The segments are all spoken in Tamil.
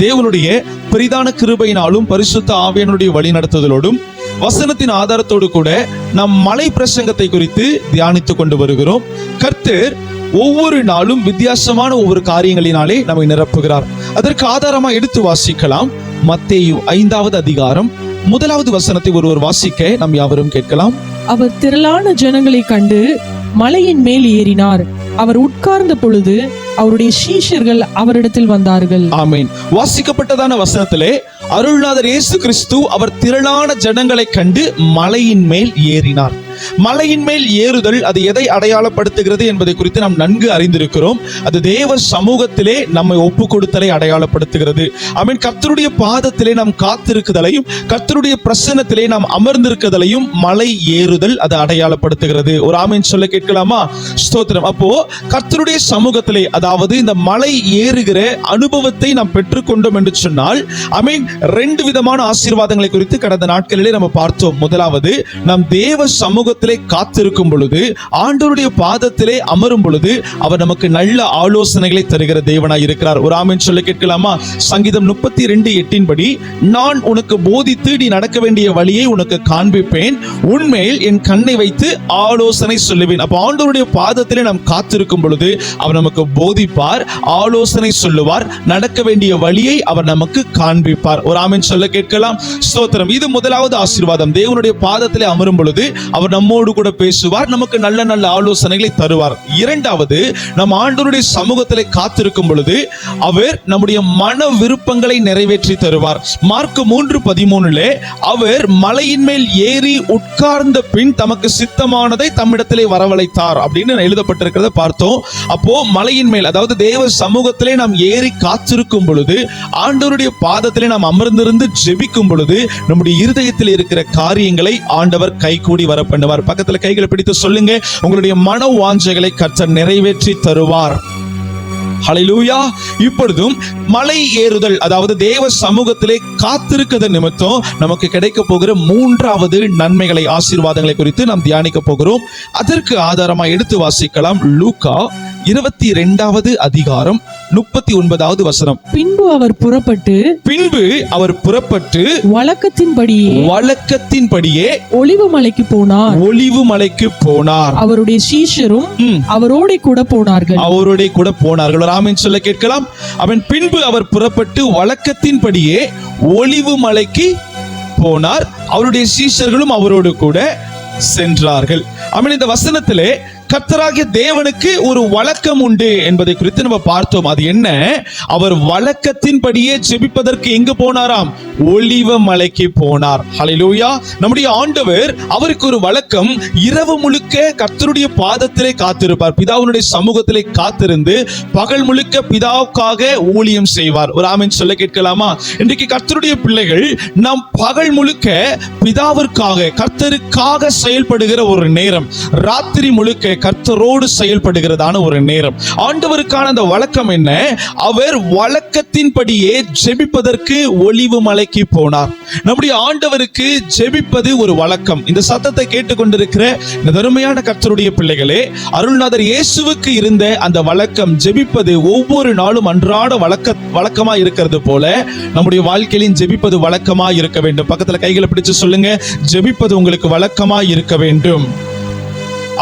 தேவனுடைய பெரிதான கிருபையினாலும் பரிசுத்த ஆவியானுடைய வழி நடத்துதலோடும் வசனத்தின் ஆதாரத்தோடு கூட நாம் மலை பிரசங்கத்தை குறித்து தியானித்துக் கொண்டு வருகிறோம். கர்த்தர் ஒவ்வொரு நாளும் வித்தியாசமான ஒவ்வொரு காரியங்களினாலே நம்மை நிரப்புகிறார். அதற்கு ஆதாரமா எடுத்து வாசிக்கலாம். மத்தேயு 5வது அதிகாரம் 1வது வசனத்தை ஒருவர் வாசிக்க நாம் யாவரும் கேட்கலாம். அவர் திரளான ஜனங்களை கண்டு மலையின் மேல் ஏறினார். அவர் உட்கார்ந்த பொழுது அவருடைய சீஷர்கள் அவரிடத்தில் வந்தார்கள். ஆமீன். வாசிக்கப்பட்டதான வசனத்திலே அருள்நாதர் இயேசு கிறிஸ்து அவர் திரளான ஜனங்களை கண்டு மலையின் மேல் ஏறினார். மலையின் மேல் ஏறுதல் அது எதை அடையாளப்படுத்துகிறது என்பதை குறித்து நாம் நன்கு அறிந்திருக்கிறோம். அது தேவ சமூகத்திலே நம்மை ஒப்பு கொடுத்தலை அடையாளப்படுத்துகிறது. ஆமீன். கர்த்தருடைய பாதத்திலே நாம் காத்திருக்குதலையும் கர்த்தருடைய பிரசன்னத்திலே நாம் அமர்ந்திருக்குதலையும் மலை ஏறுதல் அது அடையாளப்படுத்துகிறது. ஒரு ஆமீன் சொல்ல கேட்கலாமா? ஸ்தோத்திரம். அப்போ கர்த்தருடைய சமூகத்திலே, அதாவது இந்த மலை ஏறுகிற அனுபவத்தை நாம் பெற்றுக்கொண்டோம் என்று சொன்னால், ஆமீன், 2 விதமான ஆசீர்வாதங்களை குறித்து கடந்த நாட்களிலே நம்ம பார்த்தோம். முதலாவது, நாம் தேவ சமூகத்திலே காத்திருக்கும் பொழுது, ஆண்டவருடைய பாதத்திலே அமரும் பொழுது அவர் நமக்கு நல்ல ஆலோசனைகளை தருகிற தேவனாய் இருக்கிறார். ஒரு ஆமீன் சொல்ல கேட்கலாமா? சங்கீதம் 32:8 படி, நான் உனக்கு போதித்து நீ நடக்க வேண்டிய வழியை உனக்கு காண்பிப்பேன், உன்மேல் என் கண்ணை வைத்து ஆலோசனை சொல்லுவேன். அப்ப ஆண்டவருடைய பாதத்திலே நாம் காத்திருக்கும் பொழுது அவர் நமக்கு போதிப்பார், ஆலோசனை சொல்லுவார், நடக்க வேண்டிய வழியை அவர் நமக்கு காண்பிப்பார். ஒரு ஆமீன் சொல்ல கேட்கலாம். ஸ்தோத்திரம். இது முதலாவது ஆசீர்வாதம். தேவனுடைய பாதத்திலே அமரும் பொழுது அவர் நம்மோடு கூட பேசுவார், நமக்கு நல்ல நல்ல ஆலோசனைகளை தருவார். இரண்டாவது, நம் ஆண்டவருடைய சமூகத்திலே காத்திருக்கும் பொழுது அவர் நம்முடைய மன விருப்பங்களை நிறைவேற்றி தருவார். மார்க் 3:13 அவர் மலையின் மேல் ஏறி உட்கார்ந்த பின் தமக்கு சித்தமானதை தம்மிடத்திலே வரவழைத்தார் அப்படின்னு எழுதப்பட்டிருக்கிறத பார்த்தோம். அப்போ மலையின் மேல், அதாவது தேவ சமூகத்திலே நாம் ஏறி காத்திருக்கும் பொழுது, ஆண்டவருடைய பாதத்திலே நாம் அமர்ந்திருந்து ஜெபிக்கும் பொழுது நம்முடைய இருதயத்தில் இருக்கிற காரியங்களை ஆண்டவர் கைகூடி வர பண்ணுவார். பக்கத்துல கைகளை பிடித்து சொல்லுங்க, உங்களுடைய மன வாஞ்சைகளை கர்த்தர் நிறைவேற்றி தருவார். ஹல்லேலூயா. இப்பொழுதும் மலை ஏறுதல், அதாவது தேவ சமூகத்திலே காத்திருக்கிறது நிமித்தம் நமக்கு கிடைக்க போகிற 3வது நன்மைகளை, ஆசீர்வாதங்களை குறித்து நாம் தியானிக்க போகிறோம். அதற்கு ஆதாரமாக எடுத்து வாசிக்கலாம். லூக்கா 22வது அதிகாரம் 39வது வசனம். பின்பு அவர் புறப்பட்டு வழக்கத்தின்படியே ஒலிவு மலைக்கு போனார். அவருடைய சீஷரும் அவரோட கூட போனார்கள். ஆமென் சொல்ல கேட்கலாம். அவன் பின்பு அவர் புறப்பட்டு வழக்கத்தின்படியே ஒலிவு மலைக்கு போனார், அவருடைய சீஷர்களும் அவரோடு கூட சென்றார்கள். ஆமென். இந்த வசனத்திலே கர்த்தராகிய தேவனுக்கு ஒரு வழக்கம் உண்டு என்பதை குறித்து நம்ம பார்த்தோம். அது என்ன? அவர் வழக்கத்தின்படியே ஜெபிப்பதற்கு எங்கு போனாராம்? ஒலிவ மலைக்கு போனார். ஹல்லேலூயா. நம்முடைய ஆண்டவர், அவருக்கு ஒரு வழக்கம், இரவு முழுக்க கர்த்தருடைய பாதத்திலே காத்திருப்பார். பிதாவுடைய சமூகத்திலே காத்திருந்து பகல் முழுக்க பிதாவுக்காக ஊழியம் செய்வார். ஒரு ஆமென் சொல்ல கேட்கலாமா? இன்றைக்கு கர்த்தருடைய பிள்ளைகள் நாம் பகல் முழுக்க பிதாவிற்காக, கர்த்தருக்காக செயல்படுகிற ஒரு நேரம், ராத்திரி முழுக்க கர்த்தரோடு செயல்படுகிறதான ஒரு நேரம். ஆண்டவருக்கான அந்த வழக்கம் என்ன? அவர் வழக்கத்தின்படியே ஜெபிப்பதற்கு ஒலிவு மலைக்கு போனார். நம்முடைய ஆண்டவருக்கு ஜெபிப்பது ஒரு வழக்கம். இந்த சத்தத்தை கேட்டுக்கொண்டிருக்கிற இந்த அருமையான கர்த்தருடைய பிள்ளைகளே, அருள்நாதர் இயேசுவுக்கு இருந்த அந்த வழக்கம், ஜெபிப்பது ஒவ்வொரு நாளும் அன்றாட வழக்கமா இருக்கிறது போல நம்முடைய வாழ்க்கையிலும் ஜெபிப்பது வழக்கமா இருக்க வேண்டும். பக்கத்துல கைகளை பிடிச்சு சொல்லுங்க, ஜெபிப்பது உங்களுக்கு வழக்கமா இருக்க வேண்டும்.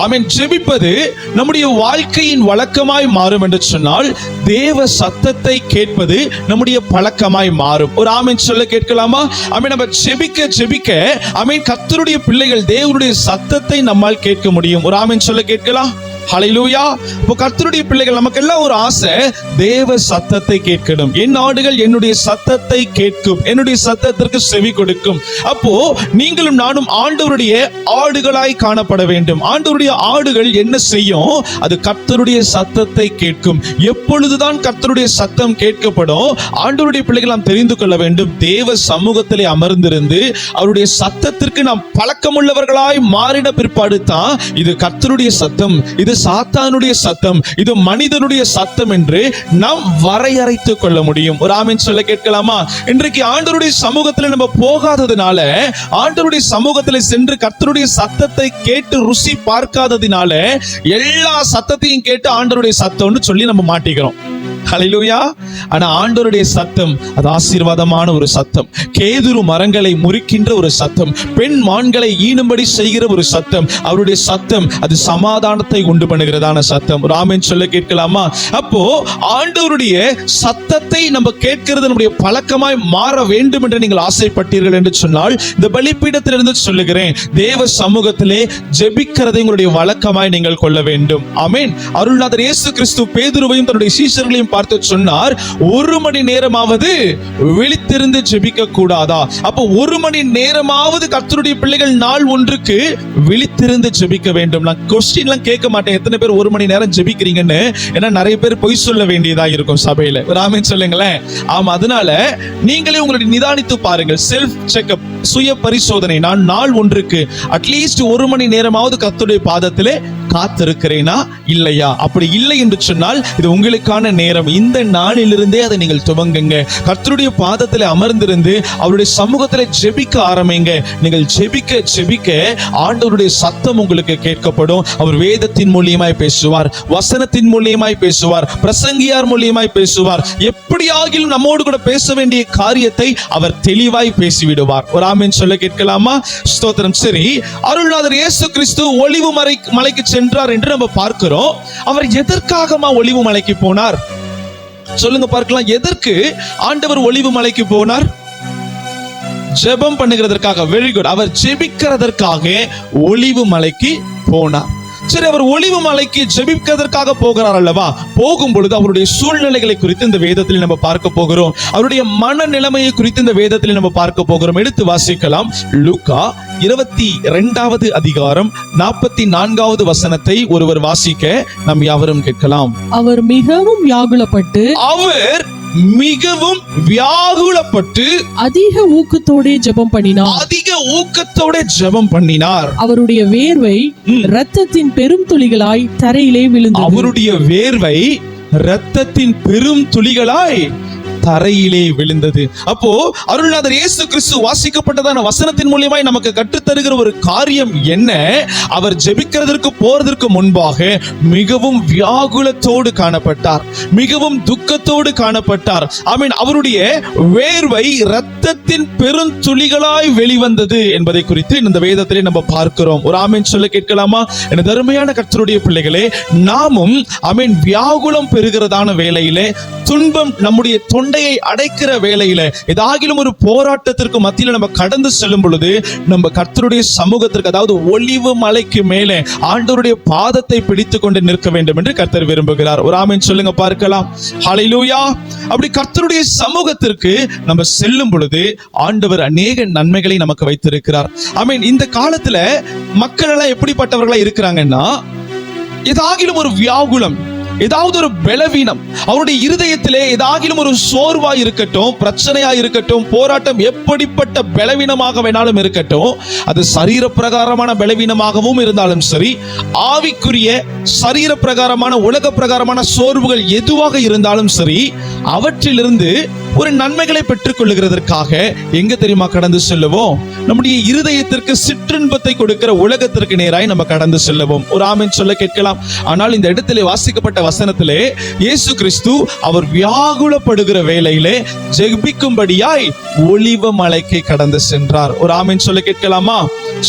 ஆமென். ஜெபிப்பது நம்முடைய வாழ்க்கையின் வழக்கமாய் மாறும் என்று சொன்னால், தேவ சத்தத்தை கேட்பது நம்முடைய பழக்கமாய் மாறும். ஒரு ஆமென் சொல்ல கேட்கலாமா? ஆமென். நம்ம ஜெபிக்க ஆமென், கர்த்தருடைய பிள்ளைகள் தேவனுடைய சத்தத்தை நம்மால் கேட்க முடியும். ஒரு ஆமென் சொல்ல கேட்கலாம். ஹல்லேலூயா. இப்போ கர்த்தருடைய பிள்ளைகள், நமக்கெல்லாம் ஒரு ஆசை, தேவ சத்தத்தை கேட்கணும். என் ஆடுகள் என்னுடைய சத்தத்தை கேட்கும், என்னுடைய சத்தத்திற்கு செவி கொடுக்கும். அப்போ நீங்களும் நானும் ஆண்டவருடைய ஆடுகளாய் காணப்பட வேண்டும். ஆண்டவருடைய ஆடுகள் என்ன செய்யும்? அது கர்த்தருடைய சத்தத்தை கேட்கும். எப்பொழுதுதான் கர்த்தருடைய சத்தம் கேட்கப்படும்? ஆண்டவருடைய பிள்ளைகள் நாம் தெரிந்து கொள்ள வேண்டும், தேவ சமூகத்திலே அமர்ந்திருந்து அவருடைய சத்தத்திற்கு நாம் பழக்கமுள்ளவர்களாய் மாறின பிற்பாடு தான் இது கர்த்தருடைய சத்தம், இது சாத்தானுடைய சத்தம், இது மனிதனுடைய சத்தம் என்று நாம் வரையறைத்துக் கொள்ள முடியும். ஒரு ஆமென் சொல்ல கேட்கலாமா? இன்றைக்கு ஆண்டவருடைய சமூகத்தில் நம்ம போகாததுனால, ஆண்டவருடைய சமூகத்தில் சென்று கர்த்தருடைய சத்தத்தை கேட்டு ருசி பார்க்காததினால எல்லா சத்தத்தையும் கேட்டு ஆண்டவருடைய சத்தம்னு சொல்லி நம்ம மாட்டிக்கிறோம். ஹல்லேலூயா. ஆனா ஆண்டவருடைய சத்தம் அது ஆசீர்வாதமான ஒரு சத்தம், கேதுரு மரங்களை முறிக்கின்ற ஒரு சத்தம், பெண் மான்களை ஈனும்படி செய்கிற ஒரு சத்தம். அவருடைய சத்தம் அது சமாதானத்தை உண்டு பண்ணுகிறதான சத்தம். ஒரு ஆமென் சொல்ல கேட்கலாமா? அப்போ ஆண்டவருடைய சத்தத்தை நம்ம கேட்கிறது நம்முடைய பழக்கமாய் மாற வேண்டும் என்று நீங்கள் ஆசைப்பட்டீர்கள் என்று சொன்னால், இந்த பலிபீடத்திலிருந்து சொல்லுகிறேன், தேவ சமூகத்திலே ஜெபிக்கிறதை உங்களுடைய வழக்கமாய் நீங்கள் கொள்ள வேண்டும். ஆமென். அருள்நாதர் இயேசு கிறிஸ்து பேதுருவையும் தன்னுடைய சீஷர்களையும் பார்த்து சொன்னார், 1 மணி நேரமாவது விழித்திருந்து ஜெபிக்க கூடாதா? அப்போ 1 மணி நேரமாவது கர்த்தருடைய பிள்ளைகள் நாள் ஒன்றுக்கு விழித்திருந்து ஜெபிக்க வேண்டும். நான் கொஸ்டின்லாம் கேட்க மாட்டேன், எத்தனை பேர் 1 மணி நேரம் ஜெபிக்கிறீங்கன்னு. ஏன்னா நிறைய பேர் பொய் சொல்ல வேண்டியதா இருக்கும் சபையில. ஆமென் சொல்லுங்களேன். ஆமா, அதனால நீங்களே உங்களுடைய நிதானித்து பாருங்கள், செல்ஃப் செக்அப், சுய பரிசோதனை. நான் நாள் ஒன்றுக்கு அட்லீஸ்ட் 1 மணி நேரமாவது கர்த்தருடைய பாதத்திலே காத்திருக்கிறேனா இல்லையா? அப்படி இல்லை என்று சொன்னால் இது உங்களுக்கான நேரம். இந்த நாளிலிருந்தே அதை நீங்கள் துவங்குங்க. கர்த்தருடைய பாதத்தில் அமர்ந்திருந்து அவருடைய சமூகத்தில் ஜெபிக்க ஆரம்பிங்க. நீங்கள் ஜெபிக்க ஜெபிக்க ஆண்டவருடைய சத்தம் உங்களுக்கு கேட்கப்படும். அவர் வேதத்தின் மூலியமாய் பேசுவார், வசனத்தின் மூலியமாய் பேசுவார், பிரசங்கியார் மூலியமாய் பேசுவார். எப்படியாகிலும் நம்மோடு கூட பேச வேண்டிய காரியத்தை அவர் தெளிவாய் பேசிவிடுவார். ஒரு ஆமென் சொல்ல கேட்கலாமா? ஸ்தோத்திரம். சரி, அருள்நாதர் இயேசு கிறிஸ்து ஒலிவு மலைக்கு சென்றார் என்று நம்ம பார்க்கிறோம். அவர் எதற்காகமா ஒலிவு மலைக்கு போனார்? சொல்லுங்க பார்க்கலாம். எதற்கு ஆண்டவர் ஒலிவு மலைக்கு போனார்? ஜெபம் பண்ணுகிறதற்காக. Very good. அவர் ஜெபிக்கிறதற்காக ஒலிவு மலைக்கு போனார். சரி, அவர் ஒலிவு மலைக்கு ஜெபிக்கிறதற்காக போகிறார் அல்லவா? போகும் பொழுது அவருடைய சூழ்நிலைகளை குறித்து இந்த வேதத்தில் நம்ம பார்க்க போகிறோம். அவருடைய மனநிலைமையை குறித்து இந்த வேதத்தில் நம்ம பார்க்க போகிறோம். எடுத்து வாசிக்கலாம். லூக்கா 22வது அதிகாரம் 44வது வசனத்தை ஒருவர் வாசிக்க நாம் யாவரும் கேட்கலாம். அவர் மிகவும் வியாகுலப்பட்டு அதிக ஊக்கத்தோட ஜெபம் பண்ணினார். அவருடைய வேர்வை இரத்தத்தின் பெரும் துளிகளாய் தரையிலே விழுந்தது. அவருடைய வேர்வை இரத்தத்தின் பெரும் துளிகளாய் தரையிலே விழுந்தது. அப்போ அருள்நாதர் இயேசு கிறிஸ்து வாசிக்கப்பட்டதான வசனத்தின் மூலமாய் நமக்கு கற்றுத்தருகிற ஒரு காரியம் என்ன? அவர் ஜெபிக்கிறதற்கு போறதற்கு முன்பாக மிகவும் வியாகுலத்தோடு காணப்பட்டார், மிகவும் துக்கத்தோடு காணப்பட்டார். ஆமென். அவருடைய வேர்வை இரத்தத்தின் பெருந்துளிகளாய் வெளிவந்தது என்பதை குறித்து இந்த வேதத்திலே நம்ம பார்க்கிறோம். ஒரு ஆமென் சொல்ல கேட்கலாமா? எனது அருமையான கர்த்தருடைய பிள்ளைகளே, நாமும் ஆமென் வியாகுலம் பெறுகிறதான வேளையிலே, துன்பம் நம்முடைய தொண்டையை அடைக்கிற வேளையில, ஏதாகிலும் ஒரு போராட்டத்திற்கு மத்தியில நம்ம கடந்து செல்லும் பொழுது நம்ம கர்த்தருடைய சமூகத்திற்கு, அதாவது ஒலிவு மலைக்கு மேலே ஆண்டவருடைய பாதத்தை பிடித்துக் கொண்டு நிற்க வேண்டும் என்று கர்த்தர் விரும்புகிறார். ஒரு ஆமென் சொல்லுங்க பார்க்கலாம். ஹல்லேலூயா. அப்படி கர்த்தருடைய சமூகத்திற்கு நம்ம செல்லும் பொழுது ஆண்டவர் அநேக நன்மைகளை நமக்கு வைத்திருக்கிறார். ஆமென். இந்த காலத்துல மக்கள் எல்லாம் எப்படிப்பட்டவர்களா இருக்கிறாங்கன்னா, ஏதாகிலும் ஒரு வியாகுலம், ஏதாவது ஒரு பலவீனம், அவருடைய இருதயத்திலே ஏதாகிலும் ஒரு சோர்வா இருக்கட்டும், பிரச்சனையா இருக்கட்டும், போராட்டம் எப்படிப்பட்ட பலவீனமாக வேணாலும் இருக்கட்டும், அது சரீர பிரகாரமான பலவீனமாகவும் இருந்தாலும் சரி, ஆவிக்குரிய சரீர பிரகாரமான உலக பிரகாரமான சோர்வுகள் எதுவாக இருந்தாலும் சரி, அவற்றிலிருந்து ஒரு நன்மைகளை பெற்றுக் கொள்ளுகிறதற்காக எங்க தெரியுமா கடந்து செல்லுவோம்? நம்முடைய இருதயத்திற்கு சிற்றின்பத்தை கொடுக்கிற உலகத்திற்கு நேராய் நம்ம கடந்து செல்லுவோம். ஒரு ஆமென் சொல்ல கேட்கலாம். ஆனால் இந்த இடத்திலே வாசிக்கப்பட்ட வசனத்திலே இயேசு கிறிஸ்து அவர் வியாகுலப்படுகிற வேளையிலே ஜெபிக்கும்படியாய் ஒலிவ மலைக்கு கடந்து சென்றார். ஒரு ஆமென் சொல்ல கேட்கலாமா?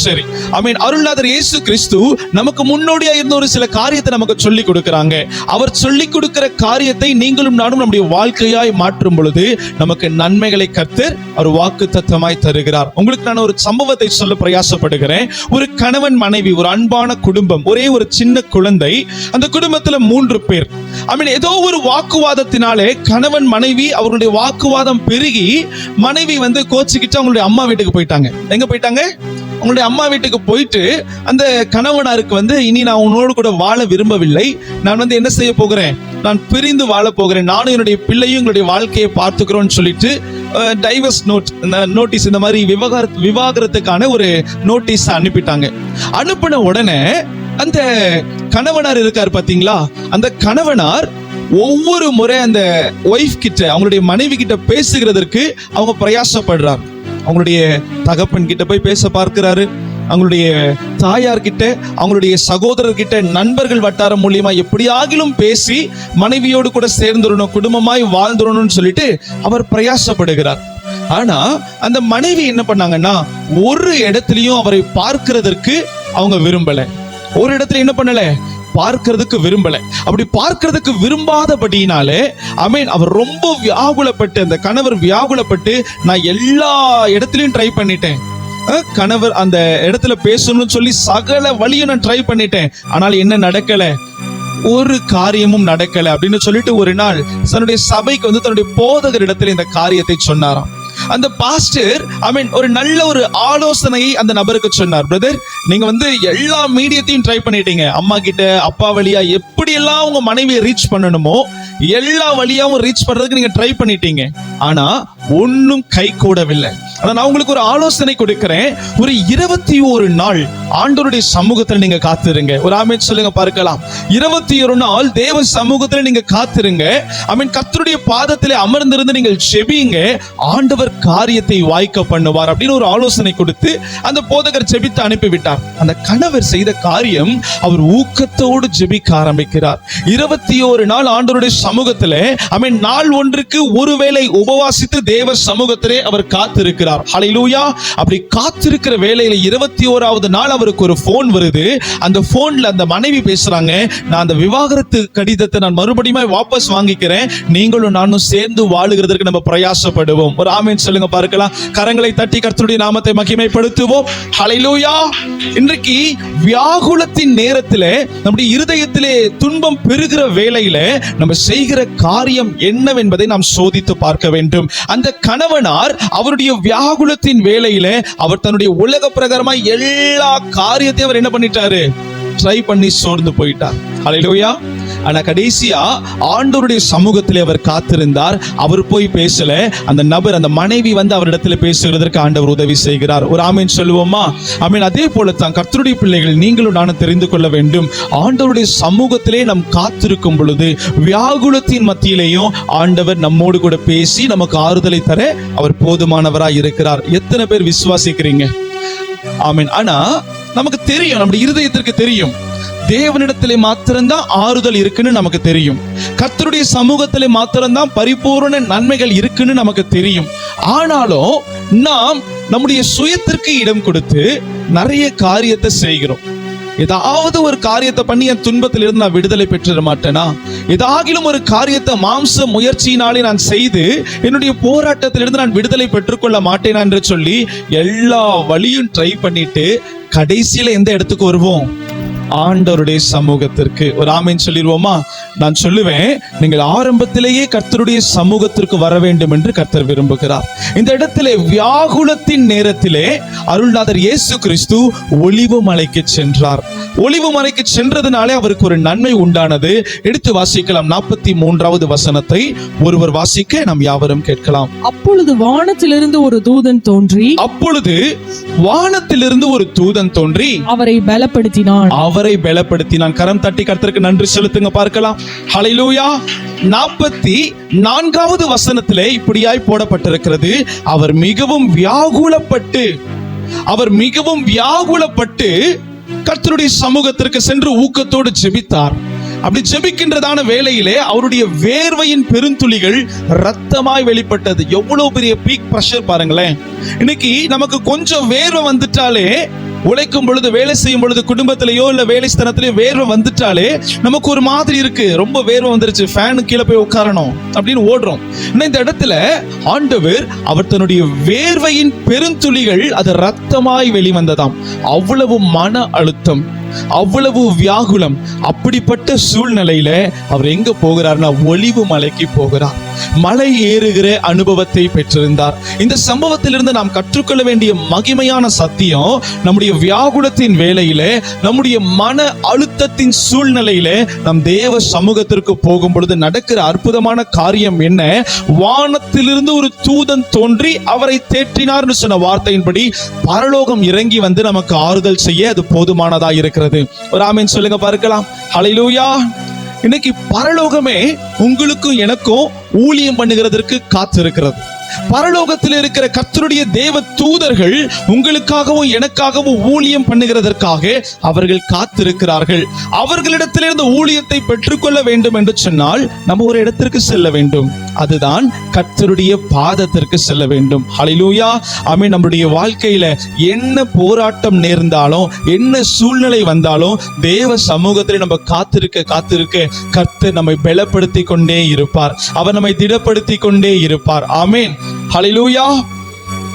சரி, ஆமென். அருள்நாதர் இயேசு கிறிஸ்து நமக்கு முன்னோடியா இருந்த ஒரு சில காரியத்தை நமக்கு சொல்லி கொடுக்கிறாங்க. அவர் சொல்லி கொடுக்கிற காரியத்தை நீங்களும் நானும் நம்முடைய வாழ்க்கையாய் மாற்றும் பொழுது நமக்கு நன்மைகளை கர்த்தர் ஒரு வாக்குத்தத்தமாய் தருகிறார். உங்களுக்கு நான் ஒரு சம்பவத்தை சொல்ல பிரயாசப்படுகிறேன். ஒரு கணவன் மனைவி, ஒரு அன்பான குடும்பம், ஒரே ஒரு சின்ன குழந்தை. அந்த குடும்பத்துல 3 பேர். ஆமென். ஏதோ ஒரு வாக்குவாதத்தினாலே கணவன் மனைவி அவருடைய வாக்குவாதம் பெருகி மனைவி கோச்சிக்கிட்டு அவங்களுடைய அம்மா வீட்டுக்கு போயிட்டாங்க. எங்க போயிட்டாங்க? உங்களுடைய அம்மா வீட்டுக்கு போயிட்டு அந்த கணவனாருக்கு இனி நான் உன்னோடு கூட வாழ விரும்பவில்லை, நான் என்ன செய்ய போகிறேன், நான் பிரிந்து வாழ போகிறேன், நானும் என்னுடைய பிள்ளையும் எங்களுடைய வாழ்க்கையை பார்த்துக்கிறோம்னு சொல்லிட்டு டைவர்ஸ் நோட்டீஸ், இந்த மாதிரி விவாகரத்துக்கான ஒரு நோட்டீஸ் அனுப்பிட்டாங்க. அனுப்பின உடனே அந்த கணவனார் இருக்கார் பாத்தீங்களா, அந்த கணவனார் ஒவ்வொரு முறை அந்த ஒய்ஃப் கிட்ட, அவங்களுடைய மனைவி கிட்ட பேசுகிறதற்கு அவங்க பிரயாசப்படுறார். அவங்களுடைய தகப்பன் கிட்ட போய் பேச பார்க்கிறாரு, அவங்களுடைய தாயார் கிட்ட, அவங்களுடைய சகோதரர் கிட்ட, நண்பர்கள் வட்டாரம் மூலியமா எப்படியாகிலும் பேசி மனைவியோடு கூட சேர்ந்துடணும், குடும்பமாய் வாழ்ந்துடணும்னு சொல்லிட்டு அவர் பிரயாசப்படுகிறார். ஆனா அந்த மனைவி என்ன பண்ணாங்கன்னா, ஒரு இடத்துலயும் அவரை பார்க்கிறதற்கு அவங்க விரும்பல. ஒரு இடத்துல என்ன பண்ணல, பார்க்கிறதுக்கு விரும்பல. அப்படி பார்க்கிறதுக்கு விரும்பாதபடினாலே அவர் ரொம்ப வியாகுலப்பட்டு, அந்த கணவர் வியாகுலப்பட்டு, நான் எல்லா இடத்துலயும் ட்ரை பண்ணிட்டேன், கணவர் அந்த இடத்துல பேசணும்னு சொல்லி சகல வழியும் நான் ட்ரை பண்ணிட்டேன், ஆனால் என்ன நடக்கல, ஒரு காரியமும் நடக்கல அப்படின்னு சொல்லிட்டு ஒரு நாள் தன்னுடைய சபைக்கு வந்து தன்னுடைய போதகர் இடத்துல இந்த காரியத்தை சொன்னாராம். அந்த பாஸ்டர் ஒரு நல்ல ஒரு ஆலோசனையை அந்த நபருக்கு சொன்னார். பிரதர், நீங்க வந்து எல்லா மீடியத்தையும் ட்ரை பண்ணிட்டீங்க, அம்மா கிட்ட அப்பா வழியா எப்படி எல்லாம் உங்க மனைவியை ரீச் பண்ணணுமோ எல்லா வழியாவும் ரீச் பண்றதுக்கு நீங்க ட்ரை பண்ணிட்டீங்க, ஆனா ஒன்னும் கை கூடவில்லை. ஆனா நான் உங்களுக்கு ஒரு ஆலோசனை கொடுக்கிறேன், ஒரு 21 நாள் ஆண்டவருடைய சமூகத்தில் நீங்க காத்திருங்க. ஒரு ஆமென் சொல்லுங்க பார்க்கலாம். 21 நாள் தேவ சமூகத்தில் நீங்க காத்திருங்க. கர்த்தருடைய பாதத்திலே அமர்ந்திருந்து நீங்கள் ஜெபிங்க, ஆண்டவர் காரியத்தை வாய்க்க பண்ணுவார் அப்படின்னு ஒரு ஆலோசனை கொடுத்து அந்த போதகர் ஜெபித்து அனுப்பிவிட்டார். அந்த கணவர் செய்த காரியம், அவர் ஊக்கத்தோடு ஜெபிக்க ஆரம்பிக்கிறார். 21 நாள் ஆண்டவருடைய சமூகத்திலே நாள் ஒன்றுக்கு ஒருவேளை உபவாசித்து தேவ சமூகத்திலே அவர் காத்திருக்கிறார். ஹல்லேலூயா. அப்படி காத்திருக்கிற வேளையில 21வது நாள் அவருக்கு ஒரு போன் வருது. அந்த போன்ல அந்த மனைவி பேசுறாங்க, நான் அந்த விவாகரத்து கடிதத்தை நான் மறுபடியும் வாபஸ் வாங்கிக்கிறேன், நீங்களும் நானும் சேர்ந்து வாழுகிறதற்கு நம்ம பிரயாசப்படுவோம். ஒரு ஆமென் சொல்லுங்க பார்க்கலாம். கரங்களை தட்டி கர்த்தருடைய நாமத்தை மகிமைப்படுத்துவோம். ஹல்லேலூயா. இன்றைக்கு வியாகுலத்தின் நேரத்திலே நம்முடைய இருதயத்திலே துன்பம் பெருகிற வேளையில நம்ம செய்கிற காரியம் என்னவென்பதை நாம் சோதித்து பார்க்க வேண்டும். அந்த கணவனார் அவருடைய வியாகுலத்தின் வேளையில அவர் தன்னுடைய உலக பிரகாரமா எல்லா காரியத்தையும் அவர் என்ன பண்ணிட்டாரு, ட்ரை பண்ணி சோர்ந்து போயிட்டார். ஹல்லேலூயா. ஆனா கடைசியா ஆண்டவருடைய சமூகத்திலே அவர் காத்திருந்தார். அவர் போய் பேசல, அந்த நபர், அந்த மனைவி வந்து அவரிடத்துல பேசுகிறதற்கு ஆண்டவர் உதவி செய்கிறார். ஒரு ஆமென் சொல்லுவோமா? அதே போல தான் கர்த்தருடைய பிள்ளைகள், நீங்களும் நானும் தெரிந்து கொள்ள வேண்டும், ஆண்டவருடைய சமூகத்திலே நாம் காத்திருக்கும் பொழுது வியாகுலத்தின் மத்தியிலேயும் ஆண்டவர் நம்மோடு கூட பேசி நமக்கு ஆறுதலை தர அவர் போதுமானவராய் இருக்கிறார். எத்தனை பேர் விசுவாசிக்கிறீங்க? ஆமென். ஆனா நமக்கு தெரியும், நம்முடைய இருதயத்திற்கு தெரியும், தேவனிடத்திலே மாத்திரம்தான் ஆறுதல் இருக்குன்னு நமக்கு தெரியும், கர்த்தருடைய சமூகத்திலே மாத்திரம்தான் பரிபூரண நன்மைகள் இருக்குன்னு நமக்கு தெரியும். ஆனாலும் நாம் நம்முடைய சுயத்திற்கு இடம் கொடுத்து நிறைய காரியத்தை செய்கிறோம். ஏதாவது ஒரு காரியத்தை பண்ணி என் துன்பத்திலிருந்து நான் விடுதலை பெற்றிட மாட்டேனா, ஏதாகிலும் ஒரு காரியத்தை மாம்ச முயற்சியினாலே நான் செய்து என்னுடைய போராட்டத்திலிருந்து நான் விடுதலை பெற்றுக்கொள்ள மாட்டேனா என்று சொல்லி எல்லா வழியும் ட்ரை பண்ணிட்டு கடைசியில எந்த இடத்துக்கு வருவோம்? ஆண்டவருடைய சமூகத்திற்கு. ஒரு ஆமென் சொல்லிடுவோமா? நான் சொல்லுவேன், நீங்கள் ஆரம்பத்திலேயே கர்த்தருடைய சமூகத்திற்கு வர வேண்டும் என்று கர்த்தர் விரும்புகிறார். இந்த இடத்திலே வியாகுலத்தின் நேரத்திலே அருள்நாதர் இயேசு கிறிஸ்து ஒலிவு மலைக்கு சென்றார். ஒலிவு மலைக்கு சென்றதுனாலே அவருக்கு ஒரு நன்மை உண்டானது. எடுத்து வாசிக்கலாம் 43வது வசனத்தை. ஒருவர் வாசிக்க நாம் யாவரும் கேட்கலாம். அப்பொழுது வானத்திலிருந்து ஒரு தூதன் தோன்றி அவரை பலப்படுத்தினான். கரம் தட்டி கர்த்தருக்கு நன்றி செலுத்துங்க பார்க்கலாம். ஹல்லேலூயா. 44வது வசனத்திலே இப்படியாய் போடப்பட்டிருக்கிறது, அவர் மிகவும் வியாகுலப்பட்டு கர்த்தருடைய சமூகத்திற்கு சென்று ஊக்கத்தோடு ஜெபித்தார். அப்படி ஜெபிக்கின்றதான வேளையிலே அவருடைய வேர்வையின் பெருந்துளிகள் ரத்தமாய் வெளிப்பட்டது. எவ்வளவு பெரிய பீக் பிரஷர் பாருங்களேன். இன்னைக்கு நமக்கு கொஞ்சம் வேர்வை வந்துட்டாலே, உழைக்கும் பொழுது, வேலை செய்யும் பொழுது, குடும்பத்திலேயோ இல்ல வேலை ஸ்தலத்திலேயோ வேர்வை வந்துட்டாலே நமக்கு ஒரு மாதிரி இருக்கு, ரொம்ப வேர்வை வந்துருச்சு, ஃபேனு கீழே போய் உட்காரணும் அப்படின்னு ஓடுறோம். இந்த இடத்துல ஆண்டவர் அவர் தன்னுடைய வேர்வையின் பெருந்துளிகள் அது ரத்தமாய் வெளிவந்ததாம். அவ்வளவு மன அழுத்தம், அவ்வளவு வியாகுலம். அப்படிப்பட்ட சூழ்நிலையில அவர் எங்க போகிறார்னா ஒலிவு மலைக்கு போகிறார். மலை ஏறுகிற அனுபவத்தை பெற்றிருந்தார். இந்த சம்பவத்திலிருந்து நாம் கற்றுக்கொள்ள வேண்டிய மகிமையான சத்தியம், நம்முடைய வியாகுலத்தின் வேளையில, நம்முடைய மன அழுத்தத்தின் சூழ்நிலையில நம் தேவ சமூகத்திற்கு போகும் பொழுது நடக்கிற அற்புதமான காரியம் என்ன? வானத்திலிருந்து ஒரு தூதன் தோன்றி அவரை தேற்றினார் சொன்ன வார்த்தையின்படி பரலோகம் இறங்கி வந்து நமக்கு ஆறுதல் செய்ய அது போதுமானதா இருக்கிறது. இருக்கிறது. ஒரு ஆமென் சொல்லுங்க பார்க்கலாம். ஹல்லேலூயா. இன்னைக்கு பரலோகமே உங்களுக்கும் எனக்கும் ஊழியம் பண்ணுகிறதற்கு காத்திருக்கிறது. பரலோகத்தில் இருக்கிற கர்த்தருடைய தேவ தூதர்கள் உங்களுக்காகவும் எனக்காகவும் ஊழியம் பண்ணுகிறதற்காக அவர்கள் காத்திருக்கிறார்கள். அவர்களிடத்திலிருந்து ஊழியத்தை பெற்றுக்கொள்ள வேண்டும் என்று சொன்னால் நம்ம ஒரு இடத்திற்கு செல்ல வேண்டும். அதுதான் கர்த்தருடைய பாதத்திற்கு செல்ல வேண்டும். ஹல்லேலூயா. ஆமென். நம்முடைய வாழ்க்கையில என்ன போராட்டம் நேர்ந்தாலும், என்ன சூழ்நிலை வந்தாலும், தேவ சமூகத்தில் நம்ம காத்திருக்க கர்த்தர் நம்மை பலப்படுத்தி கொண்டே இருப்பார். அவர் நம்மை திடப்படுத்தி கொண்டே இருப்பார். ஆமென். ஹல்லேலூயா.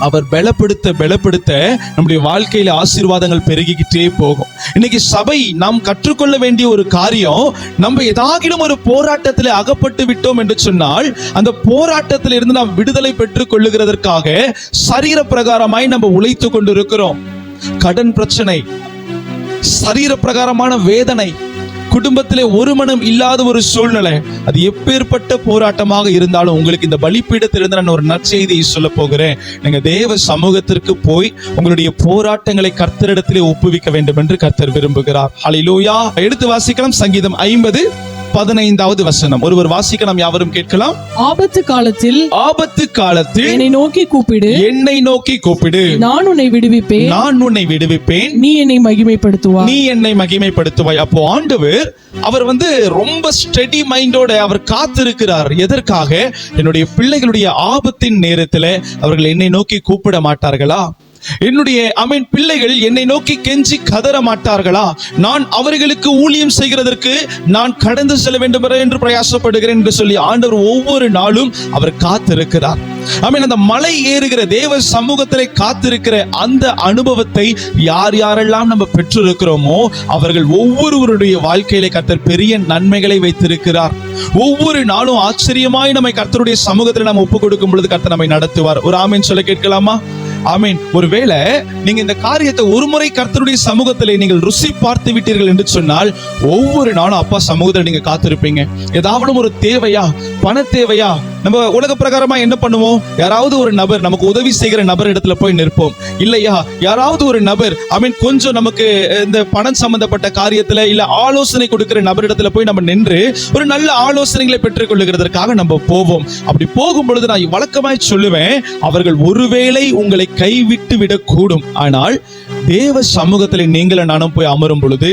அவர் பலப்படுத்த நம்முடைய வாழ்க்கையில ஆசீர்வாதங்கள் பெருகிக்கிட்டே போகும். இன்னைக்கு சபை நாம் கற்றுக்கொள்ள வேண்டிய ஒரு காரியம், நம்ம ஏதாகிலும் ஒரு போராட்டத்தில் அகப்பட்டு விட்டோம் என்று சொன்னால் அந்த போராட்டத்தில் இருந்து நாம் விடுதலை பெற்றுக் கொள்ளுகிறதற்காக சரீர பிரகாரமாய் நம்ம உழைத்து கொண்டிருக்கிறோம். கடன் பிரச்சனை, சரீர பிரகாரமான வேதனை, குடும்பத்திலே ஒரு மனம் இல்லாத ஒரு சூழ்நிலை, அது எப்பேற்பட்ட போராட்டமாக இருந்தாலும் உங்களுக்கு இந்த பலிபீடத்திலிருந்து நான் ஒரு நற்செய்தியை சொல்ல போகிறேன். நீங்க தேவ சமூகத்திற்கு போய் உங்களுடைய போராட்டங்களை கர்த்தரிடத்திலே ஒப்புவிக்க வேண்டும் என்று கர்த்தர் விரும்புகிறார். ஹல்லேலூயா. எடுத்து வாசிக்கலாம். சங்கீதம் 50:15 வசனம். ஒருவர் வாசிக்கலாம், யாவரும் கேட்கலாம். ஆபத்து காலத்தில் என்னை நோக்கி கூப்பிடு, நான் உன்னை விடுவிப்பேன், நீ என்னை மகிமைப்படுத்துவாய். அப்போ ஆண்டவர் அவர் ரொம்ப ஸ்டெடி மைண்டோட அவர் காத்திருக்கிறார். எதற்காக? என்னுடைய பிள்ளைகளுடைய ஆபத்தின் நேரத்தில் அவர்கள் என்னை நோக்கி கூப்பிட மாட்டார்களா? என்னுடைய பிள்ளைகள் என்னை நோக்கி கெஞ்சி கதற மாட்டார்களா? நான் அவர்களுக்கு ஊழியம் செய்கிறதற்கு நான் கடந்து செல்ல வேண்டும் என்று பிரயாசப்படுகிறேன் என்று சொல்லி ஆண்டவர் ஒவ்வொரு நாளும் அவர் காத்திருக்கிறார். அந்த மலை ஏறுகிற தேவ சமூகத்திலே காத்திருக்கிற அந்த அனுபவத்தை யாரெல்லாம் நம்ம பெற்றிருக்கிறோமோ அவர்கள் ஒவ்வொருவருடைய வாழ்க்கையிலே கர்த்தர் பெரிய நன்மைகளை வைத்திருக்கிறார். ஒவ்வொரு நாளும் ஆச்சரியமாய் நம்மை கர்த்தருடைய சமூகத்தில் நாம் ஒப்புக் கொடுக்கும் பொழுது கர்த்தர் நம்மை நடத்துவார். ஒரு ஆமென் சொல்ல கேட்கலாமா? ஆமென். ஒருவேளை நீங்க இந்த காரியத்தை ஒரு முறை கர்த்தருடைய சமூகத்திலே நீங்கள் ருசி பார்த்து விட்டீர்கள் என்று சொன்னால் ஒவ்வொரு நாளும் அப்பா சமூகத்தில் நீங்க காத்திருப்பீங்க. ஏதாவது ஒரு தேவையா, பண தேவையா, நம்ம உலக பிரகாரமா என்ன பண்ணுவோம்? யாராவது ஒரு நபர், நமக்கு உதவி செய்கிற நபர் இடத்துல போய் நிற்போம் இல்லையா? யாராவது ஒரு நபர் கொஞ்சம் நமக்கு இந்த பணம் சம்பந்தப்பட்ட காரியத்துல இல்ல ஆலோசனை கொடுக்கிற நபர் இடத்துல போய் நம்ம நின்று ஒரு நல்ல ஆலோசனைகளை பெற்றுக் கொள்ளுகிறதற்காக நம்ம போவோம். அப்படி போகும் பொழுது நான் வழக்கமாய் சொல்லுவேன், அவர்கள் ஒருவேளை உங்களை கைவிட்டு விடக்கூடும். ஆனால் தேவ சமூகத்தில் நீங்களும் நானும் போய் அமரும் பொழுது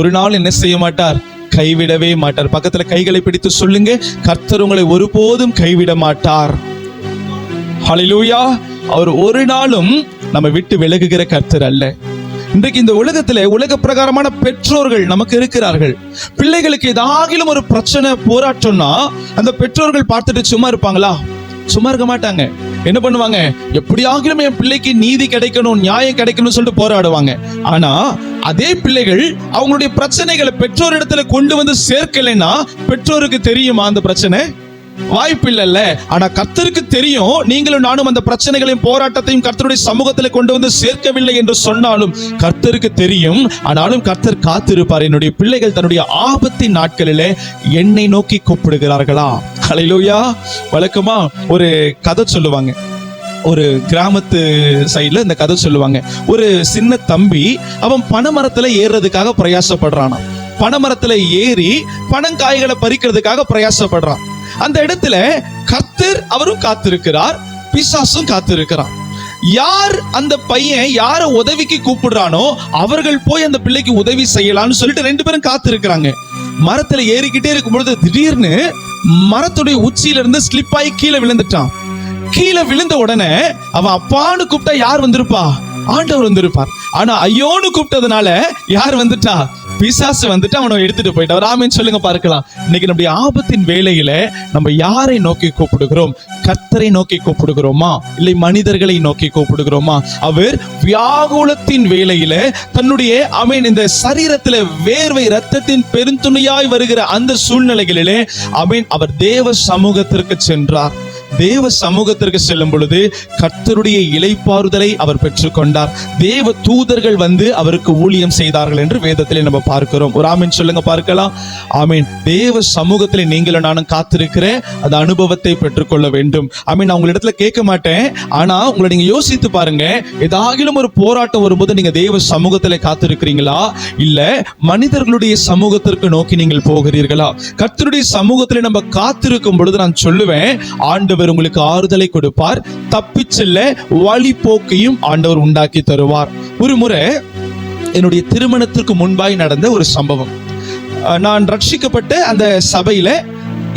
ஒரு நாள் என்ன செய்ய மாட்டார்? கைவிடவே மாட்டார். பக்கத்துல கைகளை பிடித்து சொல்லுங்க, கர்த்தர் உங்களை ஒருபோதும் கைவிட மாட்டார். ஹல்லேலூயா. அவர் ஒரு நாளும் நம்ம விட்டு விலகுகிற கர்த்தர் அல்ல. இன்றைக்கு இந்த உலகத்திலே உலக பிரகாரமான பெற்றோர்கள் நமக்கு இருக்கிறார்கள். பிள்ளைகளுக்கு ஏதாகிலும் ஒரு பிரச்சனை போராட்டம்னா அந்த பெற்றோர்கள் பார்த்துட்டு சும்மா இருப்பாங்களா? சும்மா இருக்க மாட்டாங்க. என்ன பண்ணுவாங்க? எப்படியாகிலும் என் பிள்ளைக்கு நீதி கிடைக்கணும், நியாயம் கிடைக்கணும்னு சொல்லிட்டு போராடுவாங்க. ஆனா அதே பிள்ளைகள் அவங்களுடைய பிரச்சனைகளை பெற்றோர் இடத்துல கொண்டு வந்து சேர்க்கலைன்னா பெற்றோருக்கு தெரியுமா அந்த பிரச்சனை? வாய்ப்பு இல்லைல்ல. ஆனா கர்த்தருக்கு தெரியும். நீங்களும் நானும் அந்த பிரச்சனைகளையும் போராட்டத்தையும் கர்த்தருடைய சமூகத்தில் கொண்டு வந்து சேர்க்கவில்லை என்று சொன்னாலும் கர்த்தருக்கு தெரியும். ஆனாலும் கர்த்தர் காத்திருப்பார். என்னுடைய பிள்ளைகள் தன்னுடைய ஆபத்தின் நாட்களிலே என்னை நோக்கி கூப்பிடுகிறார்களா? ஹல்லேலூயா. வழக்கமா ஒரு கதை சொல்லுவாங்க. ஒரு கிராமத்து சைடுல இந்த கதை சொல்லுவாங்க. ஒரு சின்ன தம்பி அவன் பனைமரத்துல ஏறுறதுக்காக பிரயாசப்படுறான். பனைமரத்துல ஏறி பனங்காய்களை பறிக்கிறதுக்காக பிரயாசப்படுறான். அந்த இடத்துல கர்த்தர் அவரும் காத்திருக்கிறார், பிசாசும் காத்திருக்கிறான். யார் அந்த பையன் யார உதவிக்கு கூப்பிடுறானோ அவர்கள் போய் அந்த பிள்ளைக்கு உதவி செய்யலாம்னு சொல்லிட்டு ரெண்டு பேரும் காத்திருக்கிறாங்க. மரத்துல ஏறிக்கிட்டே இருக்கும் பொழுது திடீர்னு மரத்துடைய உச்சியில இருந்து ஸ்லிப் ஆகி கீழே விழுந்துட்டான். கீழே விழுந்த உடனே அவன் அப்பான்னு கூப்பிட்டா யார் வந்திருப்பா? ஆண்டவர் வந்திருப்பார். ஆனா ஐயோன்னு கூப்பிட்டதுனால யார் வந்துட்டா? பிசாசு வந்துட்டு அவனை எடுத்துட்டு போயிட்டான். ஆமென் சொல்லுங்க பார்க்கலாம். இன்னைக்கு நம்முடைய ஆபத்தின் வேளையில நம்ம யாரை நோக்கி கூப்பிடுகிறோம்? கர்த்தரை நோக்கி கூப்பிடுகிறோமா இல்லை மனிதர்களை நோக்கி கூப்பிடுகிறோமா? அவர் வியாகுலத்தின் வேளையில தன்னுடைய இந்த சரீரத்துல வேர்வை ரத்தத்தின் பெருந்துணியாய் வருகிற அந்த சூழ்நிலைகளிலே அவர் தேவ சமூகத்திற்கு சென்றார். தேவ சமூகத்திற்கு செல்லும் பொழுது கர்த்தருடைய இளைப்பாறுதலை அவர் பெற்றுக்கொண்டார். தேவ தூதர்கள் வந்து அவருக்கு ஊழியம் செய்தார்கள் என்று வேதத்திலே நம்ம பார்க்கிறோம். ஒரு ஆமீன் சொல்லுங்க பார்க்கலாம். ஆமீன். தேவ சமூகத்திலே நீங்களும் நானும் காத்திருக்கிறேன், அந்த அனுபவத்தை பெற்றுக்கொள்ள வேண்டும். ஆமீன். நான் உங்களிடத்துல கேட்க மாட்டேன், ஆனா உங்களை நீங்க யோசித்து பாருங்க. ஏதாகிலும் ஒரு போராட்டம் வரும்போது நீங்க தேவ சமூகத்திலே காத்திருக்கிறீங்களா, இல்ல மனிதர்களுடைய சமூகத்திற்கு நோக்கி நீங்கள் போகிறீர்களா? கர்த்தருடைய சமூகத்திலே நம்ம காத்திருக்கும் பொழுது நான் சொல்லுவேன், ஆண்டவர் உங்களுக்கு ஆறுதலை கொடுப்பார், தப்பி செல்ல வழிபோக்கையும் ஆண்டவர் உண்டாக்கி தருவார். ஒரு முறை என்னுடைய திருமணத்திற்கு முன்பாய் நடந்த ஒரு சம்பவம். நான் ரட்சிக்கப்பட்ட அந்த சபையில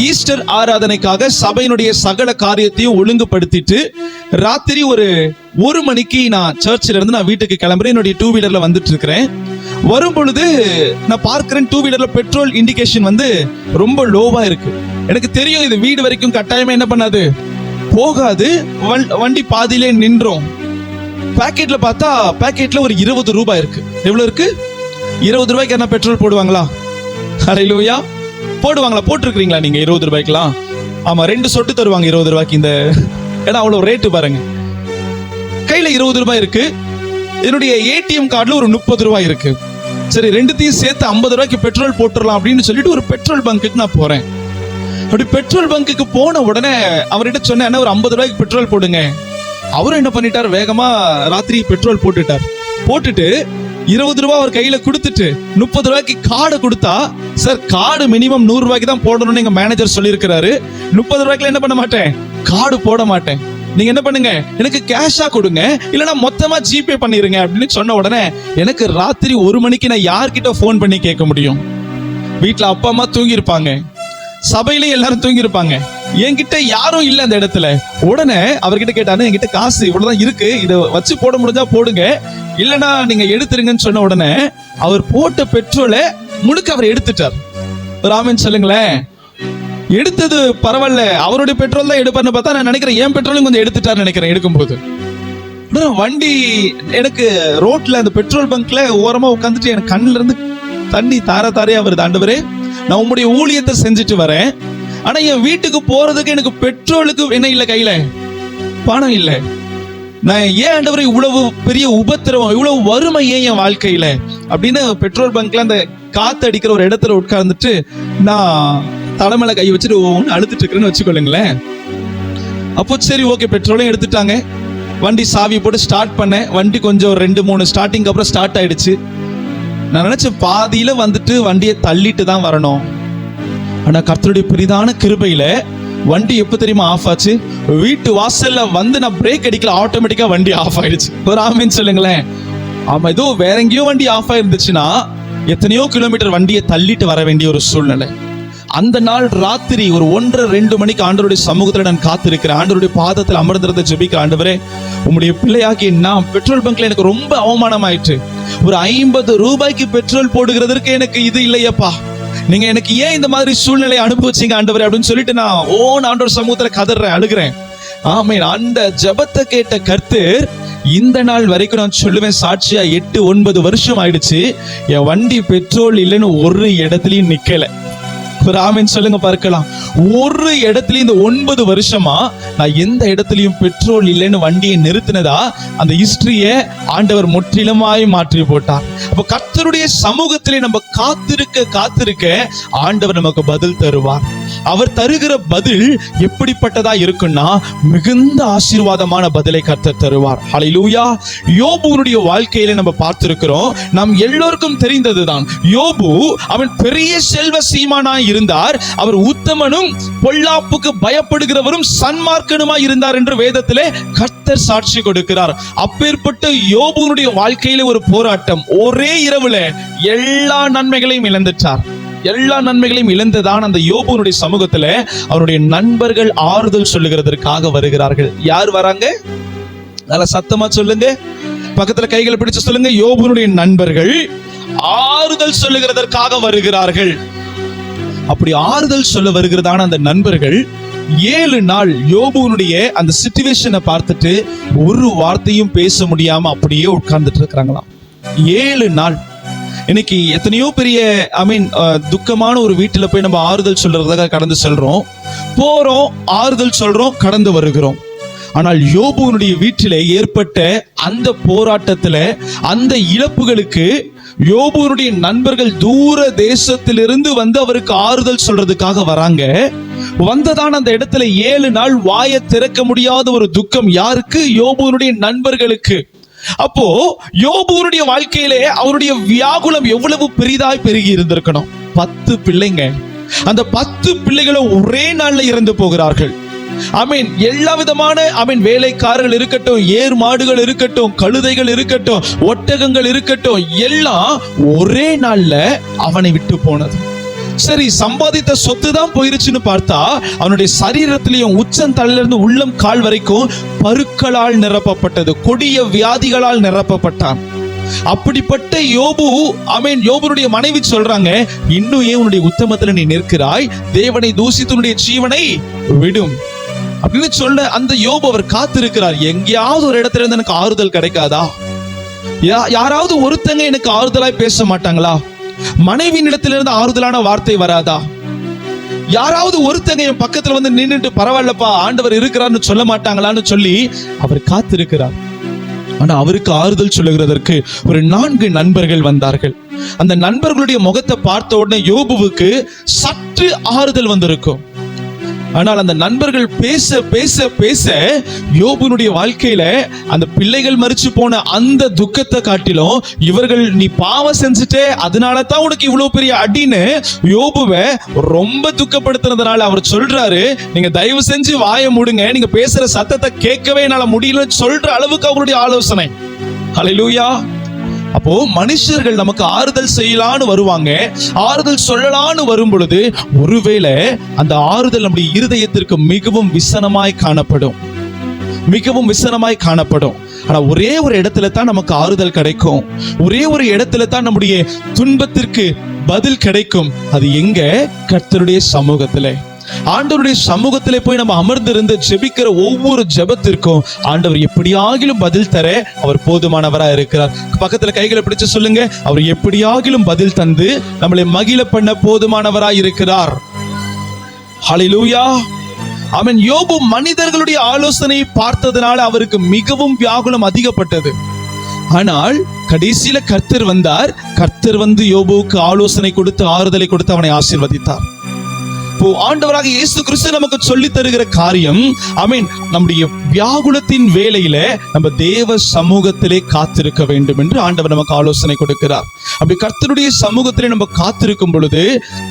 ஈஸ்டர் ஆராதனைக்காக சபையினுடைய சகல காரியத்தையும் ஒழுங்குபடுத்திட்டு ராத்திரி ஒரு 1 மணிக்கு நான் சர்ச்சில் இருந்து நான் வீட்டுக்கு கிளம்புறேன். என்னுடைய 2 வீலர்ல வந்துட்டு இருக்கிறேன். வரும் பொழுது நான் பார்க்கிறேன் 2 வீலர்ல பெட்ரோல் இண்டிகேஷன் வந்து ரொம்ப லோவா இருக்கு. எனக்கு தெரியும் இது வீடு வரைக்கும் கட்டாயமா என்ன பண்ணாது, போகாது, வண்டி பாதியிலே நின்றோம். பாக்கெட்ல பார்த்தா பாக்கெட்ல ஒரு 20 ரூபாய் இருக்கு. எவ்வளவு இருக்கு? 20 ரூபாய்க்கு என்ன பெட்ரோல் போடுவாங்களா? ஹல்லேலூயா. போடுவாங்களா? போட்டிருக்கீங்களா நீங்க 20 ரூபாய்க்குலாம்? ஆமா, 2 சொட்டு தருவாங்க 20 ரூபாய்க்கு. இந்த இடம் அவ்வளவு ரேட்டு பாருங்க. கையில 20 ரூபாய் இருக்கு. என்னுடைய ஏடிஎம் கார்டுல ஒரு 30 ரூபாய் இருக்கு. சரி, ரெண்டுத்தையும் சேர்த்து 50 ரூபாய்க்கு பெட்ரோல் போட்டுடலாம் அப்படின்னு சொல்லிட்டு ஒரு பெட்ரோல் பங்குக்கு நான் போறேன். அப்படி பெட்ரோல் பங்குக்கு போன உடனே அவர்கிட்ட சொன்னேன், ஒரு 50 ரூபாய்க்கு பெட்ரோல் போடுங்க. அவரும் என்ன பண்ணிட்டார், வேகமா ராத்திரி பெட்ரோல் போட்டுட்டு 20 ரூபாய் அவர் கையில கொடுத்துட்டு 30 ரூபாய்க்கு கார்டு கொடுத்தா, சார் கார்டு மினிமம் 100 ரூபாய்க்கு தான் போடணும்னு எங்க மேனேஜர் சொல்லியிருக்கிறாரு, 30 ரூபாய்க்கு என்ன பண்ண மாட்டேன், கார்டு போட மாட்டேன், நீங்க என்ன பண்ணுங்க, எனக்கு கேஷா கொடுங்க, இல்லைன்னா மொத்தமா ஜிபே பண்ணிருங்க அப்படின்னு சொன்ன உடனே எனக்கு ராத்திரி 1 மணிக்கு நான் யார்கிட்ட போன் பண்ணி கேட்க முடியும்? வீட்டுல அப்பா அம்மா தூங்கி இருப்பாங்க, சபையிலேயே எல்லாரும் தூங்கி இருப்பாங்க, என்கிட்ட யாரும் இல்ல அந்த இடத்துல. உடனே அவர்கிட்ட கேட்டானு, என்கிட்ட காசு இவ்வளவுதான் இருக்கு, இதை வச்சு போட முடிஞ்சா போடுங்க, இல்லைன்னா நீங்க எடுத்துருங்கன்னு சொன்ன உடனே அவர் போட்ட பெட்ரோலை முழுக்க அவர் எடுத்துட்டார். ஒரு ஆமென் சொல்லுங்களேன். எடுத்தது பரவாயில்ல, அவருடைய பெட்ரோல் தான் எடுப்பார்னு பார்த்தா நான் நினைக்கிறேன் என் பெட்ரோலும் கொஞ்சம் எடுத்துட்டார்னு நினைக்கிறேன். எடுக்கும்போது வண்டி எனக்கு ரோட்ல அந்த பெட்ரோல் பங்க்ல ஓரமா உட்காந்துட்டு எனக்கு கண்ணுல இருந்து தண்ணி தாரையா வருது. ஆண்டவரே, நான் உங்களுடைய ஊழியத்தை செஞ்சுட்டு வரேன், ஆனா என் வீட்டுக்கு போறதுக்கு எனக்கு பெட்ரோலுக்கு என்ன இல்ல, கையில பணம் இல்ல. நான் ஏன் ஆண்டவரே இவ்வளவு பெரிய உபத்திரவம், இவ்வளவு வறுமை ஏன் என் வாழ்க்கையில அப்படின்னு பெட்ரோல் பங்க்ல அந்த காத்து அடிக்கிற ஒரு இடத்துல உட்கார்ந்துட்டு நான் தலைமையில கை வச்சுட்டு ஒன்று அழுத்துட்டு இருக்கிறேன்னு வச்சுக்கொள்ளுங்களேன். அப்போ சரி, ஓகே, பெட்ரோலும் எடுத்துட்டாங்க. வண்டி சாவி போட்டு ஸ்டார்ட் பண்ணேன். வண்டி கொஞ்சம் 2-3 ஸ்டார்டிங் அப்புறம் ஸ்டார்ட் ஆயிடுச்சு. நான் நினைச்சேன் பாதியில வந்துட்டு வண்டியை தள்ளிட்டு தான் வரணும். ஆனா கர்த்தருடைய பெரிதான கிருபையில வண்டி எப்ப தெரியுமா ஆஃப் ஆச்சு? வீட்டு வாசல்ல வந்து நான் பிரேக் அடிக்கல, ஆட்டோமேட்டிக்கா வண்டி ஆஃப் ஆயிடுச்சு. ஒரு ஆமென் சொல்லுங்களேன். ஆமா, ஏதோ வேற எங்கேயோ வண்டி ஆஃப் ஆயிருந்துச்சுன்னா எத்தனையோ கிலோமீட்டர் வண்டியை தள்ளிட்டு வர வேண்டிய ஒரு சூழ்நிலை. அந்த நாள் ராத்திரி ஒரு 1-2 மணிக்கு ஆண்டவருடைய சமூகத்துல நான் காத்திருக்கிறேன். ஆண்டவருடைய பாதத்தில் அமர்ந்திருந்த ஜெபிக்கிற, ஆண்டவரே உம்முடைய பிள்ளையாகி நான் பெட்ரோல் பங்க்ல எனக்கு ரொம்ப அவமானம் ஆயிற்று. ஒரு 50 ரூபாய்க்கு பெட்ரோல் போடுகிறதற்கு எனக்கு இது இல்லையப்பா, நீங்க எனக்கு ஏன் இந்த மாதிரி சூழ்நிலை அனுபவிச்சீங்க ஆண்டவரே அப்படின்னு சொல்லிட்டு நான் ஆண்டவர் சமூகத்துல கதறேன், அழுகிறேன். ஆமென். அந்த ஜெபத்தை கேட்ட கர்த்தர் இந்த நாள் வரைக்கும் நான் சொல்லுவேன் சாட்சியா 8-9 வருஷம் ஆயிடுச்சு, என் வண்டி பெட்ரோல் இல்லைன்னு ஒரு இடத்துலயும் நிக்கல. ஒரு ஆமென் சொல்லுங்க பார்க்கலாம். ஒரு இடத்துலயும் இந்த 9 வருஷமா நான் எந்த இடத்துலயும் பெட்ரோல் இல்லைன்னு வண்டியை நிறுத்தினதா அந்த ஹிஸ்டரியை ஆண்டவர் முற்றிலுமாய் மாற்றி போட்டார். அப்ப கர்த்தருடைய சமூகத்திலே நம்ம காத்திருக்க ஆண்டவர் நமக்கு பதில் தருவார். அவர் தருகிற பதில் எப்படிப்பட்டதா இருக்குன்னா மிகுந்த ஆசீர்வாதமான பதிலை கர்த்தர் தருவார். ஹல்லேலூயா. யோபுனுடைய வாழ்க்கையில நம்ம பார்த்திருக்கிறோம். நாம் எல்லோருக்கும் தெரிந்ததுதான். யோபு அவன் பெரிய செல்வ சீமானாய் இருந்தார். அவர் உத்தமனும் பொல்லாப்புக்கு பயப்படுகிறவரும் சன்மார்க்கனுமாய் இருந்தார் என்று வேதத்திலே கர்த்தர் சாட்சி கொடுக்கிறார். அப்பேற்பட்ட யோபுனுடைய வாழ்க்கையில ஒரு போராட்டம். ஒரே இரவுல எல்லா நன்மைகளையும் இழந்துட்டார். எல்லா நன்மைகளையும் இழந்துதான் அந்த யோபுனுடைய சமூகத்துல அவருடைய நண்பர்கள் ஆறுதல் சொல்லுகிறதற்காக வருகிறார்கள். யார் வராங்க? நல்ல சத்தமா சொல்லுங்க, பக்கத்துல கைகளை பிடிச்சு சொல்லுங்க. யோபுனுடைய நண்பர்கள் ஆறுதல் சொல்லுகிறதற்காக வருகிறார்கள். அப்படி ஆறுதல் சொல்ல வருகிறதான அந்த நண்பர்கள் 7 நாள் யோபுனுடைய அந்த சிச்சுவேஷனை பார்த்துட்டு ஒரு வார்த்தையும் பேச முடியாம அப்படியே உட்கார்ந்துட்டு இருக்கிறாங்களாம். 7 நாள். இன்னைக்கு எத்தனையோ பெரிய துக்கமான ஒரு வீட்டுல போய் நம்ம ஆறுதல் சொல்றதுக்காக கடந்து செல்றோம். போறோம், ஆறுதல் சொல்றோம், கடந்து வருகிறோம். ஆனால் யோபுவினுடைய வீட்டிலே ஏற்பட்ட அந்த போராட்டத்துல, அந்த இழப்புகளுக்கு யோபுவினுடைய நண்பர்கள் தூர தேசத்திலிருந்து வந்து அவருக்கு ஆறுதல் சொல்றதுக்காக வராங்க. வந்ததான அந்த இடத்துல 7 நாள் வாயை திறக்க முடியாத ஒரு துக்கம். யாருக்கு? யோபுவினுடைய நண்பர்களுக்கு. அப்போ யோபுவினுடைய வாழ்க்கையிலே அவருடைய வியாகுலம் எவ்வளவு பெரிதாய் பெருகி இருந்திருக்கணும். 10 பிள்ளைங்க. அந்த 10 பிள்ளைகளும் ஒரே நாள்ல இறந்து போகிறார்கள். எல்லா விதமான வேலைக்காரர்கள் இருக்கட்டும், ஏர் மாடுகள் இருக்கட்டும், கழுதைகள் இருக்கட்டும், ஒட்டகங்கள் இருக்கட்டும், எல்லாம் ஒரே நாள்ல அவனை விட்டு போனது. சரி, சம்பாதித்த சொத்து தான் போயிருச்சுன்னு பார்த்தா அவனுடைய சரீரத்திலையும் உச்சந்தலையிலிருந்து உள்ளம் கால் வரைக்கும் பருக்களால் நிரப்பப்பட்டது, கொடிய வியாதிகளால் நிரப்பப்பட்டான். அப்படிப்பட்ட யோபு, யோபுடைய மனைவி சொல்றாங்க, இன்னும் ஏன் உன்னுடைய உத்தமத்துல நீ நிற்கிறாய்? தேவனை தூசித்துடைய ஜீவனை விடும் அப்படின்னு சொல்ல அந்த யோபு அவர் காத்திருக்கிறார். எங்கேயாவது ஒரு இடத்துல இருந்து எனக்கு ஆறுதல் கிடைக்காதா? யாராவது ஒருத்தங்க எனக்கு ஆறுதலாய் பேச மாட்டாங்களா? மனைவியின் இடத்திலிருந்து ஆறுதலான வார்த்தை வராதா? யாராவது ஒருத்தங்க என் பக்கத்துல வந்து நின்னுட்டு பரவாயில்லப்பா ஆண்டவர் இருக்கிறார்னு சொல்ல மாட்டாங்களான்னு சொல்லி அவர் காத்திருக்கிறார். ஆனா அவருக்கு ஆறுதல் சொல்லுகிறதற்கு ஒரு 4 நண்பர்கள் வந்தார்கள். அந்த நண்பர்களுடைய முகத்தை பார்த்த உடனே யோபுவுக்கு சற்று ஆறுதல் வந்திருக்கும். ஆனால் அந்த நண்பர்கள் பேச பேச பேச யோபுனுடைய வாழ்க்கையில அந்த பிள்ளைகள் மரிச்சு போன அந்த துக்கத்தை காட்டிலும் இவர்கள், நீ பாவம் செஞ்சுட்டே அதனால தான் உனக்கு இவ்வளவு பெரிய அடின்னு யோபுவை ரொம்ப துக்கப்படுத்துறதுனால அவர் சொல்றாரு, நீங்க தயவு செஞ்சு வாயை மூடுங்க, நீங்க பேசுற சத்தத்தை கேட்கவே என்னால முடியலன்னு சொல்ற அளவுக்கு அவருடைய ஆலோசனை. ஹல்லேலூயா. அப்போ மனுஷர்கள் நமக்கு ஆறுதல் செய்யலான்னு வருவாங்க, ஆறுதல் சொல்லலான்னு வரும் பொழுது ஒருவேளை அந்த ஆறுதல் நம்முடைய இருதயத்திற்கு மிகவும் விசனமாய் காணப்படும், மிகவும் விசனமாய் காணப்படும். ஆனா ஒரே ஒரு இடத்துல தான் நமக்கு ஆறுதல் கிடைக்கும், ஒரே ஒரு இடத்துல தான் நம்முடைய துன்பத்திற்கு பதில் கிடைக்கும். அது எங்க? கர்த்தருடைய சமூகத்திலே. ஆண்டவருடைய சமூகத்திலே போய் நம்ம அமர்ந்திருந்து ஜெபிக்கிற ஒவ்வொரு ஜெபத்திற்கும் ஆண்டவர் எப்படியாகிலும் பதில் தர அவர் போதுமானவரா இருக்கிறார். பக்கத்துல கைகளை பிடிச்சு சொல்லுங்க, அவர் எப்படியாகிலும் பதில் தந்து நம்மளை மகிழ பண்ண போதுமானவரா இருக்கிறார். ஹல்லேலூயா. யோபு மனிதர்களுடைய ஆலோசனையை பார்த்ததுனால அவருக்கு மிகவும் வியாகுலம் அதிகப்பட்டது. ஆனால் கடைசியில கர்த்தர் வந்தார். கர்த்தர் வந்து யோபுவுக்கு ஆலோசனை கொடுத்து ஆறுதலை கொடுத்து அவனை ஆசீர்வதித்தார். ஆண்டவராக இயேசு கிறிஸ்து நமக்கு சொல்லி தருகிற காரியம், நம்முடைய வியாகுலத்தின் வேளையில நம்ம தேவ சமூகத்திலே காத்திருக்க வேண்டும் என்று ஆண்டவர் நமக்கு ஆலோசனை கொடுக்கிறார். அப்படி கர்த்தருடைய சமூகத்திலே நம்ம காத்திருக்கும் பொழுது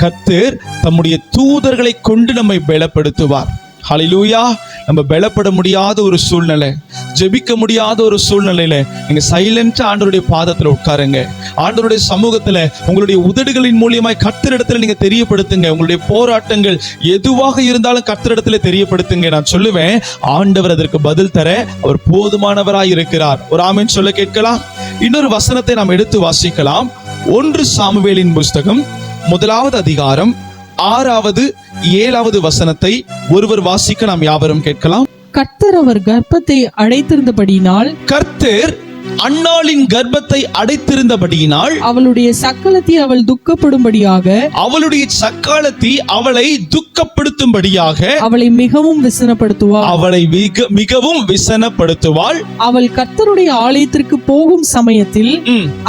கர்த்தர் தம்முடைய தூதர்களை கொண்டு நம்மை பலப்படுத்துவார். ஹல்லேலூயா. நம்ம பலப்பட முடியாத ஒரு சூழ்நிலை, ஜெபிக்க முடியாத ஒரு சூழ்நிலையில நீங்க சைலண்டா ஆண்டவருடைய பாதத்துல உட்காருங்க. ஆண்டவருடைய சமூகத்துல உங்களுடைய உதடுகளின் மூலியமாய் கர்த்தரிடத்துல நீங்க தெரியப்படுத்துங்க. உங்களுடைய போராட்டங்கள் எதுவாக இருந்தாலும் கர்த்தரிடத்துல தெரியப்படுத்துங்க. நான் சொல்லுவேன், ஆண்டவர் அதற்கு பதில் தர அவர் போதுமானவராய் இருக்கிறார். ஒரு ஆமென் சொல்ல கேட்கலாம். இன்னொரு வசனத்தை நாம் எடுத்து வாசிக்கலாம். 1 சாமுவேலின் புஸ்தகம் 1வது அதிகாரம் 6வது 7வது வசனத்தை ஒருவர் வாசிக்க நாம் யாவரும் கேட்கலாம். கர்த்தர் அவர் கர்ப்பத்தை அடைத்திருந்தபடியினால், கர்த்தர் அன்னாளின் கர்ப்பத்தை அடைத்திருந்தபடியினால் அவளுடைய சக்களத்தை அவள் துக்கப்படும்படியாக, அவளுடைய சக்காலத்தை அவளை துக்கப்படுத்தும்படியாக அவளை மிகவும் விசனப்படுத்துவாள், அவளை மிகவும் விசனப்படுத்துவாள். அவள் கர்த்தருடைய ஆலயத்திற்கு போகும் சமயத்தில்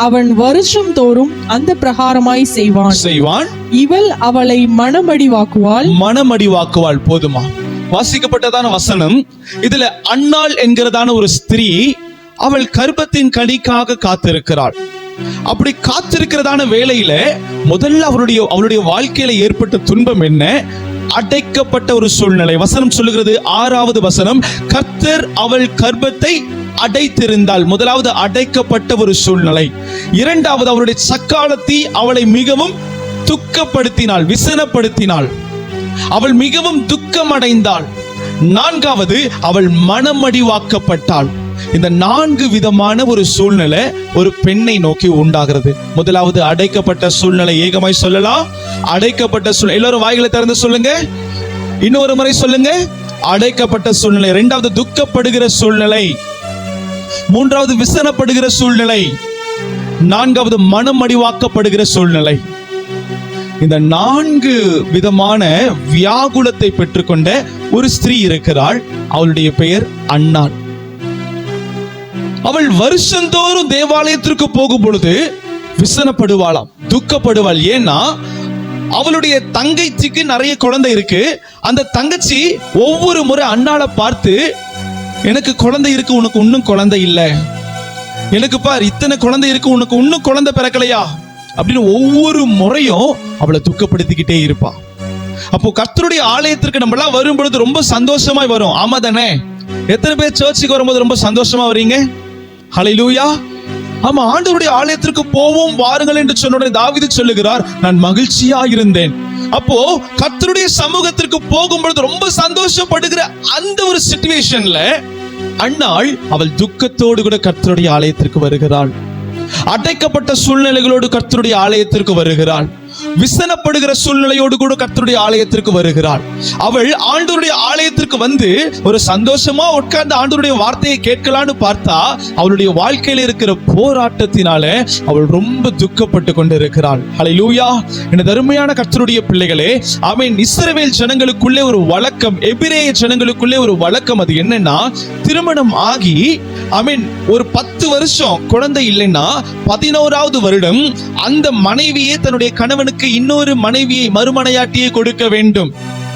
அவன் வருஷம் தோறும் அந்த பிரகாரமாய் செய்வான். இவள் அவளை மனமடிவாக்குவாள். போதுமா? வாசிக்கப்பட்டதான வசனம். இதுல அன்னாள் என்கிறதான ஒரு ஸ்திரீ அவள் கர்ப்பத்தின் கனிக்காக காத்திருக்கிறாள். அப்படி காத்திருக்கிறதான வேளையில முதல்ல அவளுடைய வாழ்க்கையில ஏற்பட்ட துன்பம் என்ன? அடைக்கப்பட்ட ஒரு சூழ்நிலை. வசனம் சொல்லுகிறது, 6வது வசனம், கர்த்தர் அவள் கர்ப்பத்தை அடைத்திருந்தாள். முதலாவது அடைக்கப்பட்ட ஒரு சூழ்நிலை. 2வது அவளுடைய சக்காலத்தை அவளை மிகவும் துக்கப்படுத்தினாள், விசனப்படுத்தினாள். அவள் மிகவும் துக்கம் அடைந்தாள். 4வது அவள் மனமடிவாக்கப்பட்டாள். இந்த 4 விதமான ஒரு சூழ்நிலை ஒரு பெண்ணை நோக்கி உண்டாகிறது. முதலாவது அடைக்கப்பட்ட சூழ்நிலை. ஏகமாய் சொல்லலாம், அடைக்கப்பட்ட சூழ்நிலை. எல்லாரும் வாய்களை திறந்து சொல்லுங்க, இன்னொரு முறை சொல்லுங்க. அடைக்கப்பட்ட சூழ்நிலை. 2வது துக்கப்படுகிற சூழ்நிலை. 3வது விசனப்படுகிற சூழ்நிலை. 4வது மனமடிவாக்கப்படுகிற சூழ்நிலை. இந்த 4 விதமான வியாகுலத்தை பெற்றுக்கொண்ட ஒரு ஸ்திரீ இருக்கிறாள். அவளுடைய பெயர் அன்னாள். அவள் வருஷந்தோறும் தேவாலயத்திற்கு போகும் பொழுது விசனப்படுவாளாம், துக்கப்படுவாள். ஏன்னா அவளுடைய தங்கைச்சிக்கு நிறைய குழந்தை இருக்கு. அந்த தங்கச்சி ஒவ்வொரு முறை அன்னாளை பார்த்து, எனக்கு குழந்தை இருக்கு, உனக்கு இன்னும் குழந்தை இல்லை, எனக்கு பார் இத்தனை குழந்தை இருக்கு, உனக்கு இன்னும் குழந்தை பிறக்கலையா அப்படின்னு ஒவ்வொரு முறையும் அவளை துக்கப்படுத்திக்கிட்டே இருப்பா. அப்போ கர்த்தருடைய ஆலயத்திற்கு நம்ம எல்லாம் வரும் பொழுது ரொம்ப சந்தோஷமாய் வரும். ஆமா தானே? எத்தனை பேர் சர்ச்சுக்கு வரும்போது ரொம்ப சந்தோஷமா வரீங்க? ஹல்லேலூயா. ஆமா, ஆண்டவருடைய ஆலயத்திற்கு போவோம் வாருங்கள் என்று சொன்ன உடனே தாவீது சொல்லுகிறார், நான் மகிழ்ச்சியா இருந்தேன். அப்போ கர்த்தருடைய சமூகத்திற்கு போகும் பொழுது ரொம்ப சந்தோஷப்படுகிற அந்த ஒரு சிச்சுவேஷன்ல அன்னாள் அவள் துக்கத்தோடு கூட கர்த்தருடைய ஆலயத்திற்கு வருகிறாள். அடைக்கப்பட்ட சூழ்நிலைகளோடு கர்த்தருடைய ஆலயத்திற்கு வருகிறாள். விசனப்படுகிற சூழ்நிலையோடு கூட கர்த்தருடைய ஆலயத்திற்கு வருகிறாள். அவள் ஆண்டவருடைய ஆலயத்திற்கு வந்து ஒரு சந்தோஷமா உட்கார்ந்து ஆண்டவருடைய வார்த்தையை கேட்கலான்னு பார்த்தா அவளுடைய வாழ்க்கையில இருக்கிற போராட்டத்தினால அவள் ரொம்ப துக்கப்பட்டு கொண்டு இருக்கிறாள். ஹல்லேலூயா. என் அருமையான கர்த்தருடைய பிள்ளைகளே, ஆமென். இஸ்ரவேல் ஜனங்களுக்குள்ளே ஒரு வழக்கம், எபிரேய ஜனங்களுக்குள்ளே ஒரு வழக்கம். அது என்னன்னா, திருமணம் ஆகி ஆமென் ஒரு 10 வருஷம் குழந்தை இல்லைன்னா 11வது வருடம் அந்த மனைவியே தன்னுடைய கணவனுக்கு இன்னொரு மனைவியை, மறுமனையாட்டியை கொடுக்க வேண்டும்.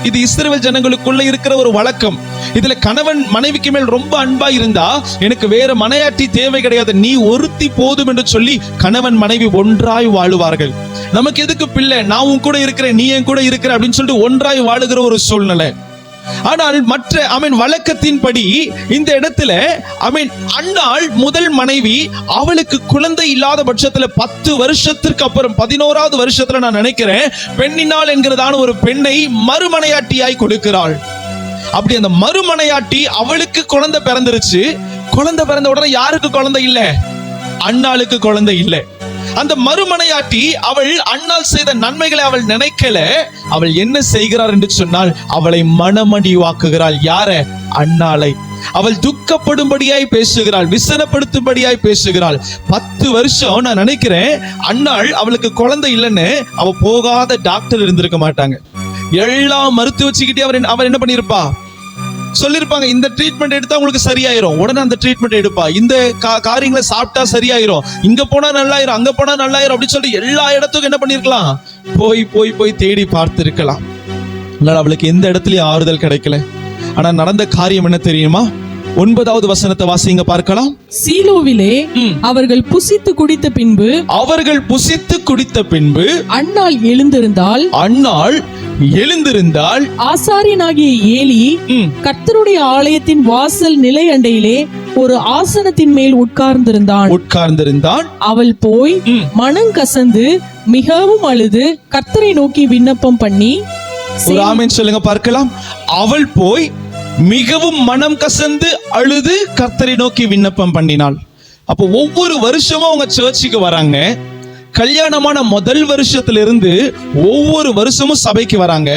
இது இஸ்ரவேல் ஜனங்களுக்குள்ள இருக்கிற ஒரு வழக்கம். இதுல கணவன் மனைவிக்கு மேல் ரொம்ப அன்பா இருந்தா, எனக்கு வேற மனையாட்டி தேவை கிடையாது, நீ ஒருத்தி போதும் என்று சொல்லி கணவன் மனைவி ஒன்றாய் வாழுவார்கள். நமக்கு எதுக்கு பிள்ளை, நான் உன் கூட இருக்கிறேன், நீ என் கூட இருக்கிற அப்படின்னு சொல்லிட்டு ஒன்றாய் வாழுகிற ஒரு சூழ்நிலை. ஆனால் மற்ற வழக்கத்தின்படி இந்த இடத்துல அன்னாள் முதல் மனைவி, அவளுக்கு குழந்தை இல்லாத பட்சத்துல 10 வருஷத்திற்கு அப்புறம் 11வது வருஷத்துல நான் நினைக்கிறேன் பெண்ணினாள் என்கிறதான ஒரு பெண்ணை மறுமனையாட்டியாய் கொடுக்கிறாள். அப்படி அந்த மறுமனையாட்டி அவளுக்கு குழந்தை பிறந்துருச்சு. குழந்தை பிறந்த உடனே யாருக்கு குழந்தை இல்லை? அன்னாளுக்கு குழந்தை இல்லை. அந்த மறுமனையாட்டி அவள் அன்னாள் செய்த நன்மைகளை அவள் நினைக்கல. அவள் என்ன செய்கிறார் என்று சொன்னால், அவளை மனமடிவாக்குகிறாள். யார? அன்னாளை. அவள் துக்கப்படும்படியாய் பேசுகிறாள், விசனப்படுத்தும்படியாய் பேசுகிறாள். 10 வருஷம் நான் நினைக்கிறேன் அன்னாள் அவளுக்கு குழந்தை இல்லைன்னு அவ போகாத டாக்டர் இருந்திருக்க மாட்டாங்க. எல்லா மருத்துவ வச்சுக்கிட்டே அவர் என்ன பண்ணிருப்பா, சொல்லிருப்பாங்க, இந்த ட்ரீட்மெண்ட் எடுத்தா உங்களுக்கு சரியாயிரும், உடனே அந்த ட்ரீட்மெண்ட் எடுப்பா, இந்த காரியங்களை சாப்பிட்டா சரியாயிரும், இங்க போனா நல்லாயிரும், அங்க போனா நல்லாயிரும் அப்படின்னு சொல்லிட்டு எல்லா இடத்துக்கும் என்ன பண்ணிருக்கலாம், போய் போய் போய் தேடி பார்த்து இருக்கலாம். அவளுக்கு எந்த இடத்துலயும் ஆறுதல் கிடைக்கல. ஆனா நடந்த காரியம் என்ன தெரியுமா? 9வது வசனத்தை வாசிங்க பார்க்கலாம். சீலோவிலே அவர்கள் புசித்து குடித்த பின்பு அன்னாள் எழுந்திருந்தால் ஆசாரியனாகிய ஏலி கர்த்தருடைய ஆலயத்தின் வாசல் நிலை அண்டையிலே ஒரு ஆசனத்தின் மேல் உட்கார்ந்திருந்தான். அவள் போய் மனம் கசந்து மிகவும் அழுது கர்த்தரை நோக்கி விண்ணப்பம் பண்ணி, ஒரு ஆமென் சொல்லுங்க பார்க்கலாம். அவள் போய் மிகவும் மனம் கசந்து அழுது கர்த்தரை நோக்கி விண்ணப்பம் பண்ணினாள். அப்போ ஒவ்வொரு வருஷமும் அவங்க சர்ச்சுக்கு வராங்க. கல்யாணமான முதல் வருஷத்திலிருந்து ஒவ்வொரு வருஷமும் சபைக்கு வராங்க.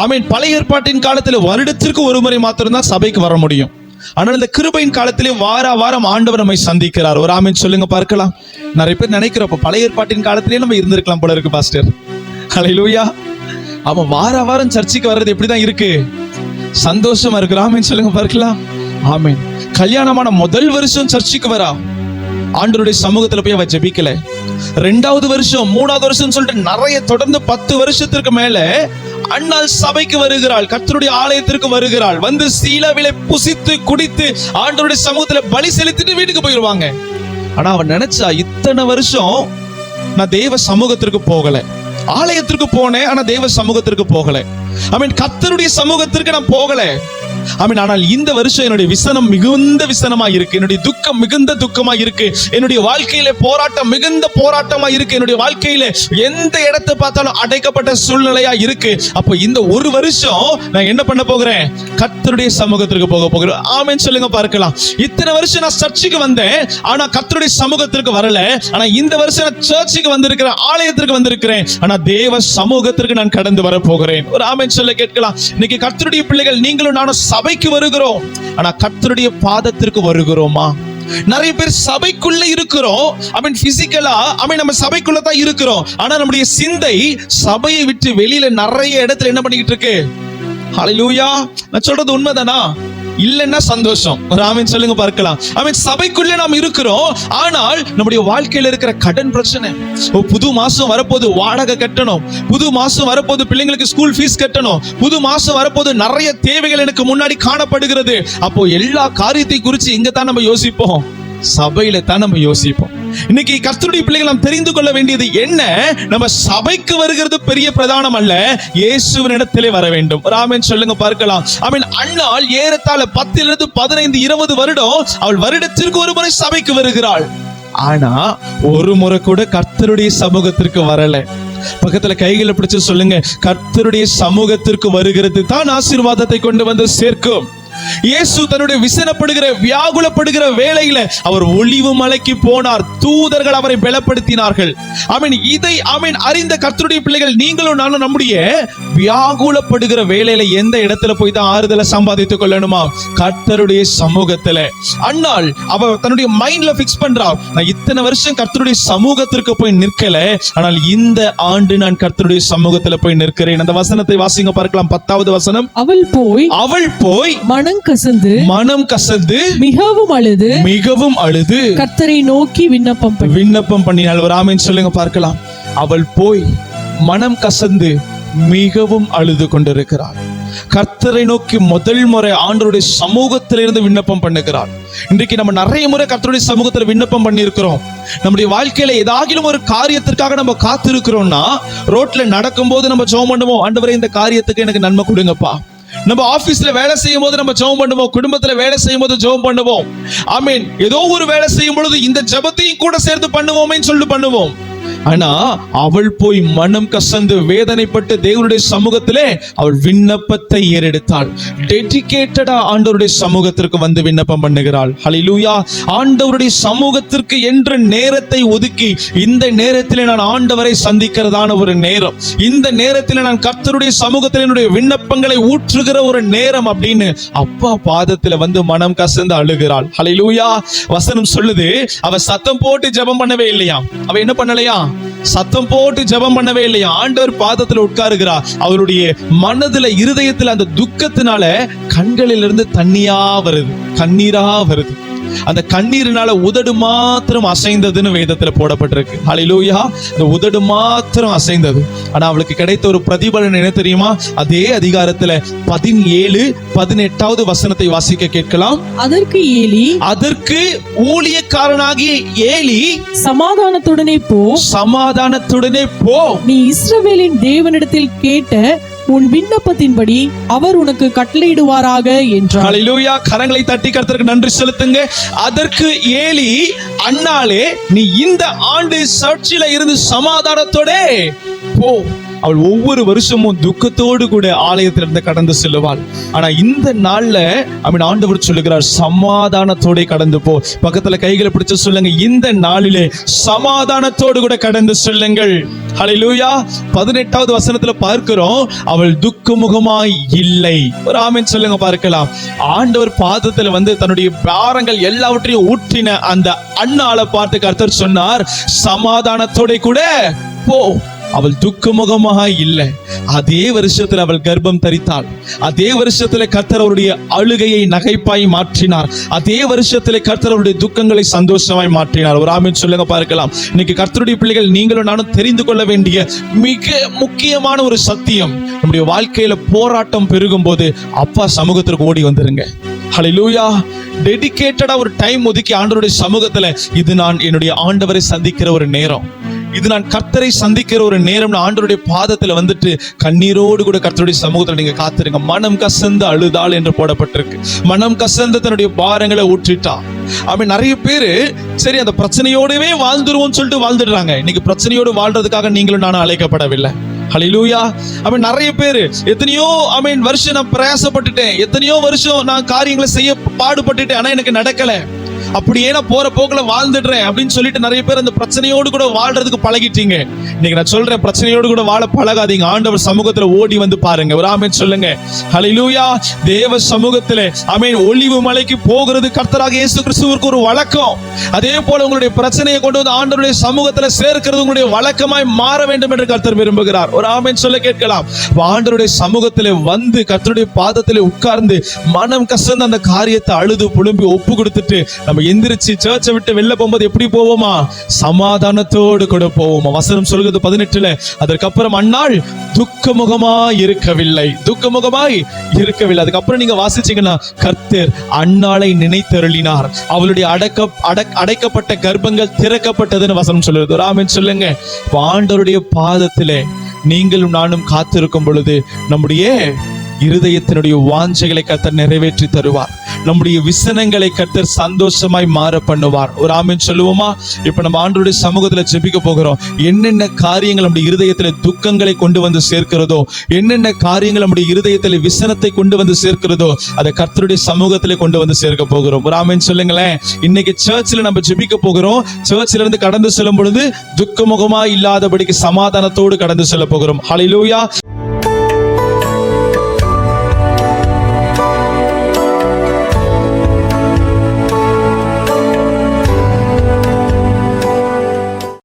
ஆமென். பழைய ஏற்பாட்டின் காலத்தில் வருடத்திற்கு ஒரு முறை மாத்திரம்தான் சபைக்கு வர முடியும். ஆனால் இந்த கிருபையின் காலத்திலே வாரம் ஆண்டவர் நம்மை சந்திக்கிறார். ஒரு ஆமென் சொல்லுங்க பார்க்கலாம். நிறைய பேர் நினைக்கிறப்ப பழைய ஏற்பாட்டின் காலத்திலே நம்ம இருந்திருக்கலாம் போல இருக்கு பாஸ்டர். ஹல்லேலூயா. அவன் வாரம் சர்ச்சுக்கு வர்றது எப்படிதான் இருக்கு, சந்தோஷமா இருக்கு. ஆமென் சொல்லுங்க பார்க்கலாம். ஆமென். கல்யாணமான முதல் வருஷம் சர்ச்சுக்கு வரா, ஆண்டவருடைய சமூகத்துல போய் அவ ஜெபிக்கல. 2வது வருஷம் 3வது வருஷம் சொல்லிட்டு நிறைய தொடர்ந்து 10 வருஷத்திற்கு மேல அன்னாள் சபைக்கு வருகிறாள், கர்த்தருடைய ஆலயத்திற்கு வருகிறாள். வந்து சீலோவிலே புசித்து குடித்து ஆண்டவருடைய சமூகத்துல பலி செலுத்திட்டு வீட்டுக்கு போயிடுவாங்க. ஆனா அவன் நினைச்சா, இத்தனை வருஷம் நான் தேவ சமூகத்திற்கு போகல, ஆலயத்திற்கு போனேன், ஆனா தேவ சமூகத்திற்கு போகல. கர்த்தருடைய சமூகத்திற்கு நான் போகல. ஆனால் இந்த வருஷம் என்னுடைய விசனம் மிகுந்த விசனமா இருக்கு, என்னுடைய துக்கம் மிகுந்த துக்கமா இருக்கு, என்னுடைய வாழ்க்கையில போராட்டம் மிகுந்த போராட்டமா இருக்கு, என்னுடைய வாழ்க்கையில எந்த இடத்தை பார்த்தாலும் அடைக்கப்பட்ட சூழ்நிலையா இருக்கு. அப்போ இந்த ஒரு வருஷம் நான் என்ன பண்ண போகிறேன்? கர்த்தருடைய சமூகத்திற்கு போக போகிறேன். ஆமென் சொல்லுங்க பார்க்கலாம். இத்தனை வருஷம் நான் சர்ச்சுக்கு வந்தேன், ஆனா கர்த்தருடைய சமூகத்திற்கு வரல. ஆனா இந்த வருஷம் நான் சர்ச்சுக்கு வந்திருக்கிறேன், ஆலயத்திற்கு வந்திருக்கிறேன், ஆனா தேவ சமூகத்திற்கு நான் கடந்து வர போகிறேன். ஒரு ஆமென் சொல்ல கேட்கலாம். இன்னைக்கு கர்த்தருடைய பிள்ளைகள் நீங்களும் நானும் சபைக்கு வருகிறோம், ஆனா கர்த்தருடைய பாதத்திற்கு வருகிறோமா? நிறைய பேர் சபைக்குள்ள இருக்கிறோம், பிசிக்கலா நம்ம சபைக்குள்ள தான் இருக்கிறோம், ஆனா நம்முடைய சிந்தை சபையை விட்டு வெளியில நிறைய இடத்துல என்ன பண்ணிக்கிட்டு இருக்கு? ஹல்லேலூயா. நான் சொல்றது உண்மைதானா? இல்லைன்னா சந்தோஷம், ஒரு ஆமென் சொல்லுங்க பார்க்கலாம். சபைக்குள்ள நாம் இருக்கிறோம், ஆனால் நம்முடைய வாழ்க்கையில இருக்கிற கடன் பிரச்சனை, புது மாசம் வரப்போது வாடகை கட்டணும், புது மாசம் வரப்போது பிள்ளைங்களுக்கு ஸ்கூல் ஃபீஸ் கட்டணும், புது மாசம் வரப்போது நிறைய தேவைகள் எனக்கு முன்னாடி காணப்படுகிறது. அப்போ எல்லா காரியத்தை குறித்து இங்க தான் நம்ம யோசிப்போம், சபையில தான் நம்ம யோசிப்போம். இன்னைக்கு கர்த்தருடைய பிள்ளைகள் நாம் தெரிந்து கொள்ள வேண்டியது என்ன? நம்ம சபைக்கு வருகிறது பெரிய பிரதானம் அல்ல, இயேசுவின் இடத்திலே வர வேண்டும். ஒரு ஆமென் சொல்லுங்க பார்க்கலாம். அன்னாள் ஏறத்தாழ 10 15 20 வருடம் அவள் வருடத்திற்கு ஒரு முறை சபைக்கு வருகிறாள். ஆனா ஒரு முறை கூட கர்த்தருடைய சமூகத்திற்கு வரல. பக்கத்துல கைகளை பிடிச்சு சொல்லுங்க, கர்த்தருடைய சமூகத்திற்கு வருகிறது தான் ஆசீர்வாதத்தை கொண்டு வந்து சேர்க்கும். இயேசு தன்னுடைய விசனப்படுகிற வியாகுலப்படுகிற வேளையில அவர் ஒலிவு மலைக்கு போனார், தூதர்கள் அவரை பலப்படுத்தினார்கள். இதை அறிந்த கர்த்தருடைய பிள்ளைகள் நீங்களும் நானும் நம்முடைய வியாகுலப்படுகிற வேளையில எந்த இடத்துல போய் தான் ஆறுதலை சம்பாதித்துக் கொள்ளணுமா? கர்த்தருடைய சமூகத்துல. அன்னாள் அவ தன்னுடைய மைண்ட்ல பிக்ஸ் பண்றாள், நான் இத்தனை வருஷம் கர்த்தருடைய சமூகத்திற்கு போய் நிற்கல, ஆனால் இந்த ஆண்டு நான் கர்த்தருடைய சமூகத்துல போய் நிற்கிறேன். அந்த வசனத்தை வாசிங்க பார்க்கலாம். 10வது வசனம். அவள் போய் மனம் கசந்து மிகவும் அழுது கர்த்தரை நோக்கி விண்ணப்பம் பண்ணினாள். ஒரு ஆமென் சொல்லுங்க பார்க்கலாம். அவள் போய் மனம் கசந்து மிகவும் அழுது கொண்டிருக்கிறாள். கர்த்தரை நோக்கி முதல் முறை ஆண்டவருடைய சமூகத்திலிருந்து விண்ணப்பம் பண்ணுகிறார். இன்றைக்கு நம்ம நிறைய முறை கர்த்தருடைய சமூகத்தில் விண்ணப்பம் பண்ணியிருக்கிறோம். நம்முடைய வாழ்க்கையில ஏதாகிலும் ஒரு காரியத்திற்காக நம்ம காத்திருக்கிறோம்னா, ரோட்ல நடக்கும் போது நம்ம ஜெபம் பண்ணுவோம், ஆண்டவரே இந்த காரியத்துக்கு எனக்கு நன்மை கொடுங்கப்பா. நம்ம ஆபீஸ்ல வேலை செய்யும் போது நம்ம ஜெபம் பண்ணுவோம், குடும்பத்துல வேலை செய்யும் போது ஜெபம் பண்ணுவோம். ஆமென். ஏதோ ஒரு வேலை செய்யும் பொழுது இந்த ஜெபத்தையும் கூட சேர்த்து பண்ணுவோமேன்னு சொல்லி பண்ணுவோம். ஆனா அவள் போய் மனம் கசந்து வேதனைப்பட்டு தேவனுடைய சமூகத்திலே அவள் விண்ணப்பத்தை ஏறெடுத்தாள். டெடிகேட்டடா ஆண்டவருடைய சமூகத்திற்கு வந்து விண்ணப்பம் பண்ணுகிறாள். ஹல்லேலூயா. ஆண்டவருடைய சமூகத்திற்கு என்று நேரத்தை ஒதுக்கி, இந்த நேரத்திலே நான் ஆண்டவரை சந்திக்கிறதான ஒரு நேரம், இந்த நேரத்திலே நான் கர்த்தருடைய சமூகத்தில் என்னுடைய விண்ணப்பங்களை ஊற்றுகிற ஒரு நேரம் அப்படின்னு அப்பா பாதத்துல வந்து மனம் கசந்து அழுகிறாள். ஹல்லேலூயா. வசனம் சொல்லுது, அவ சத்தம் போட்டு ஜெபம் பண்ணவே இல்லையா. அவ என்ன பண்ணலையா? சத்தம் போட்டு ஜெபம் பண்ணவே இல்லையா. ஆண்டவர் பாதத்துல உட்காருகிறா. அவருடைய மனதுல இருதயத்துல அந்த துக்கத்தினால கண்களிலிருந்து கண்ணீரா வருது. அந்த கண்ணீரினால உதடு மாத்திரம் அசைந்ததுன்னு வேதத்துல போடப்பட்டிருக்கு. ஹல்லேலூயா. அந்த உதடு மாத்திரம் அசைந்தது. ஆனா அவளுக்கு கிடைத்த ஒரு பிரதிபலன் என்ன தெரியுமா? அதே அதிகாரத்துல 17-18வது வசனத்தை வாசிக்க கேட்கலாம். அதற்கு ஊழியக்காரனாகிய ஏலி சமாதானத்துடனே போ, நீ இஸ்ரவேலின் தேவனிடத்தில் கேட்ட உன் விண்ணப்பத்தின்படி அவர் உனக்கு கட்டளையிடுவாராக என்றார். ஹல்லேலூயா. கரங்களை தட்டி கர்த்தருக்கு நன்றி செலுத்துங்க. அதற்கு ஏலி, அன்னாளே நீ இந்த ஆண்டு சர்ச்சில இருந்து சமாதானத்தோட போ. அவள் ஒவ்வொரு வருஷமும் துக்கத்தோடு கூட ஆலயத்திலிருந்து கடந்து செல்லுவாள். ஆனா இந்த நாள்ல ஆண்டவர் சொல்லுகிறார், சமாதானத்தோட கடந்து போ. பக்கத்துல கைகளை பிடிச்சு சொல்லுங்க, இந்த நாளிலே சமாதானத்தோடு கூட கடந்து செல்லுங்கள். ஹல்லேலூயா. 18வது வசனத்துல பார்க்கிறோம், அவள் துக்கமுகமாய் இல்லை. ஒரு ஆமென் சொல்லுங்க பார்க்கலாம். ஆண்டவர் பாதத்துல வந்து தன்னுடைய பாரங்கள் எல்லாவற்றையும் ஊற்றின அந்த அன்னாளை பார்த்து கர்த்தர் சொன்னார், சமாதானத்தோட கூட போ. அவள் துக்கமுகமாக இல்லை. அதே வருஷத்துல அவள் கர்ப்பம் தரித்தாள். அதே வருஷத்துல கர்த்தர் அவருடைய அழுகையை நகைப்பாய் மாற்றினார். அதே வருஷத்துல கர்த்தர் அவருடைய துக்கங்களை சந்தோஷமாய் மாற்றினார். ஒரு ஆமென் சொல்லுங்க பார்க்கலாம். இன்னைக்கு கர்த்தருடைய பிள்ளைகள் நீங்களும் நானும் தெரிந்து கொள்ள வேண்டிய மிக முக்கியமான ஒரு சத்தியம், நம்முடைய வாழ்க்கையில போராட்டம் பெருகும் போது அப்பா சமூகத்திற்கு ஓடி வந்துருங்க. ஹல்லேலூயா. டெடிகேட்டடா ஒரு டைம் ஒதுக்கி ஆண்டவருடைய சமூகத்துல, இது நான் என்னுடைய ஆண்டவரை சந்திக்கிற ஒரு நேரம், இது நான் கர்த்தரை சந்திக்கிற ஒரு நேரம், ஆண்டவருடைய பாதத்துல வந்துட்டு கண்ணீரோடு கூட கர்த்தருடைய சமூகத்துல நீங்க காத்துருங்க. மனம் கசந்து அழுதாள் என்று போடப்பட்டிருக்கு. மனம் கசந்து தன்னுடைய பாரங்களை ஊற்றிட்டா. நிறைய பேரு சரி அந்த பிரச்சனையோடவே வாழ்ந்துருவோம் சொல்லிட்டு வாழ்ந்துடுறாங்க. இன்னைக்கு பிரச்சனையோடு வாழ்றதுக்காக நீங்களும் நானும் அழைக்கப்படவில்லை. ஹல்லேலூயா. நிறைய பேரு எத்தனையோ வருஷம் நான் பிரயாசப்பட்டுட்டேன், எத்தனையோ வருஷம் நான் காரியங்களை செய்ய பாடுபட்டுட்டேன், ஆனா எனக்கு நடக்கல. அப்படியே நான் போற போக்குல வாழ்ந்துடுறேன் அப்படின்னு சொல்லிட்டு நிறைய பேர் அந்த பிரச்சனையோடு கூட வாழ்றதுக்கு பழகிட்டீங்க. இன்னைக்கு நான் சொல்றேன், பிரச்சனையோடு கூட வாழ பழகாதீங்க. ஆண்டவர் சமூகத்துல ஓடி வந்து பாருங்க. ஒரு ஆமென் சொல்லுங்க. ஹல்லேலூயா. தேவ சமூகத்திலே ஆமென். ஒலிவு மலைக்கு போகிறது கர்த்தராகிய இயேசு கிறிஸ்துவுக்கு ஒரு வழக்கம். அதே போல உங்களுடைய பிரச்சனையை கொண்டு வந்து ஆண்டவருடைய சமூகத்துல சேர்க்கிறது உங்களுடைய வழக்கமாய் மாற வேண்டும் என்று கர்த்தர் விரும்புகிறார். ஒரு ஆமென் சொல்ல கேட்கலாம். ஆண்டவருடைய சமூகத்திலே வந்து கர்த்தருடைய பாதத்திலே உட்கார்ந்து மனம் கசந்து அந்த காரியத்தை அழுது புழும்பி ஒப்பு கொடுத்துட்டு நம்ம எந்திரிச்சு சர்ச்சை விட்டு வெளில போகும்போது எப்படி போவோமா? சமாதானத்தோடு கூட போவோமா? வசனம் சொல்கிறது 18ல, அதற்கப்புறம் அந்நாள் துக்கமுகமாய் இருக்கவில்லை. அதுக்கப்புறம் நீங்க வாசிச்சீங்கன்னா, கர்த்தர் அந்நாளை நினைத்தருளினார், அவளுடைய அடைக்கப்பட்ட கர்ப்பங்கள் திறக்கப்பட்டதுன்னு வசனம் சொல்லுது. ஒரு ஆமென் சொல்லுங்க. ஆண்டவருடைய பாதத்திலே நீங்களும் நானும் காத்திருக்கும் பொழுது நம்முடைய இருதயத்தினுடைய வாஞ்சைகளை கர்த்தர் நிறைவேற்றி தருவார். நம்முடைய விசனங்களை கர்த்தர் சந்தோஷமாய் மாற பண்ணுவார். ஒரு ஆமென் சொல்லுவோமா? இப்ப நம்ம ஆண்டவருடைய சமூகத்துல ஜெபிக்க போகிறோம். என்னென்ன காரியங்கள் நம்முடைய இருதயத்துல துக்கங்களை கொண்டு வந்து சேர்க்கிறதோ, என்னென்ன காரியங்கள் நம்முடைய இருதயத்துல விசனத்தை கொண்டு வந்து சேர்க்கிறதோ, அதை கர்த்தருடைய சமூகத்திலே கொண்டு வந்து சேர்க்க போகிறோம். ஒரு ஆமென் சொல்லுங்களேன். இன்னைக்கு சர்ச்சில் நம்ம ஜெபிக்க போகிறோம். சர்ச்சில் இருந்து கடந்து செல்லும் பொழுது துக்கமுகமா இல்லாதபடிக்கு சமாதானத்தோடு கடந்து செல்ல போகிறோம். ஹல்லேலூயா.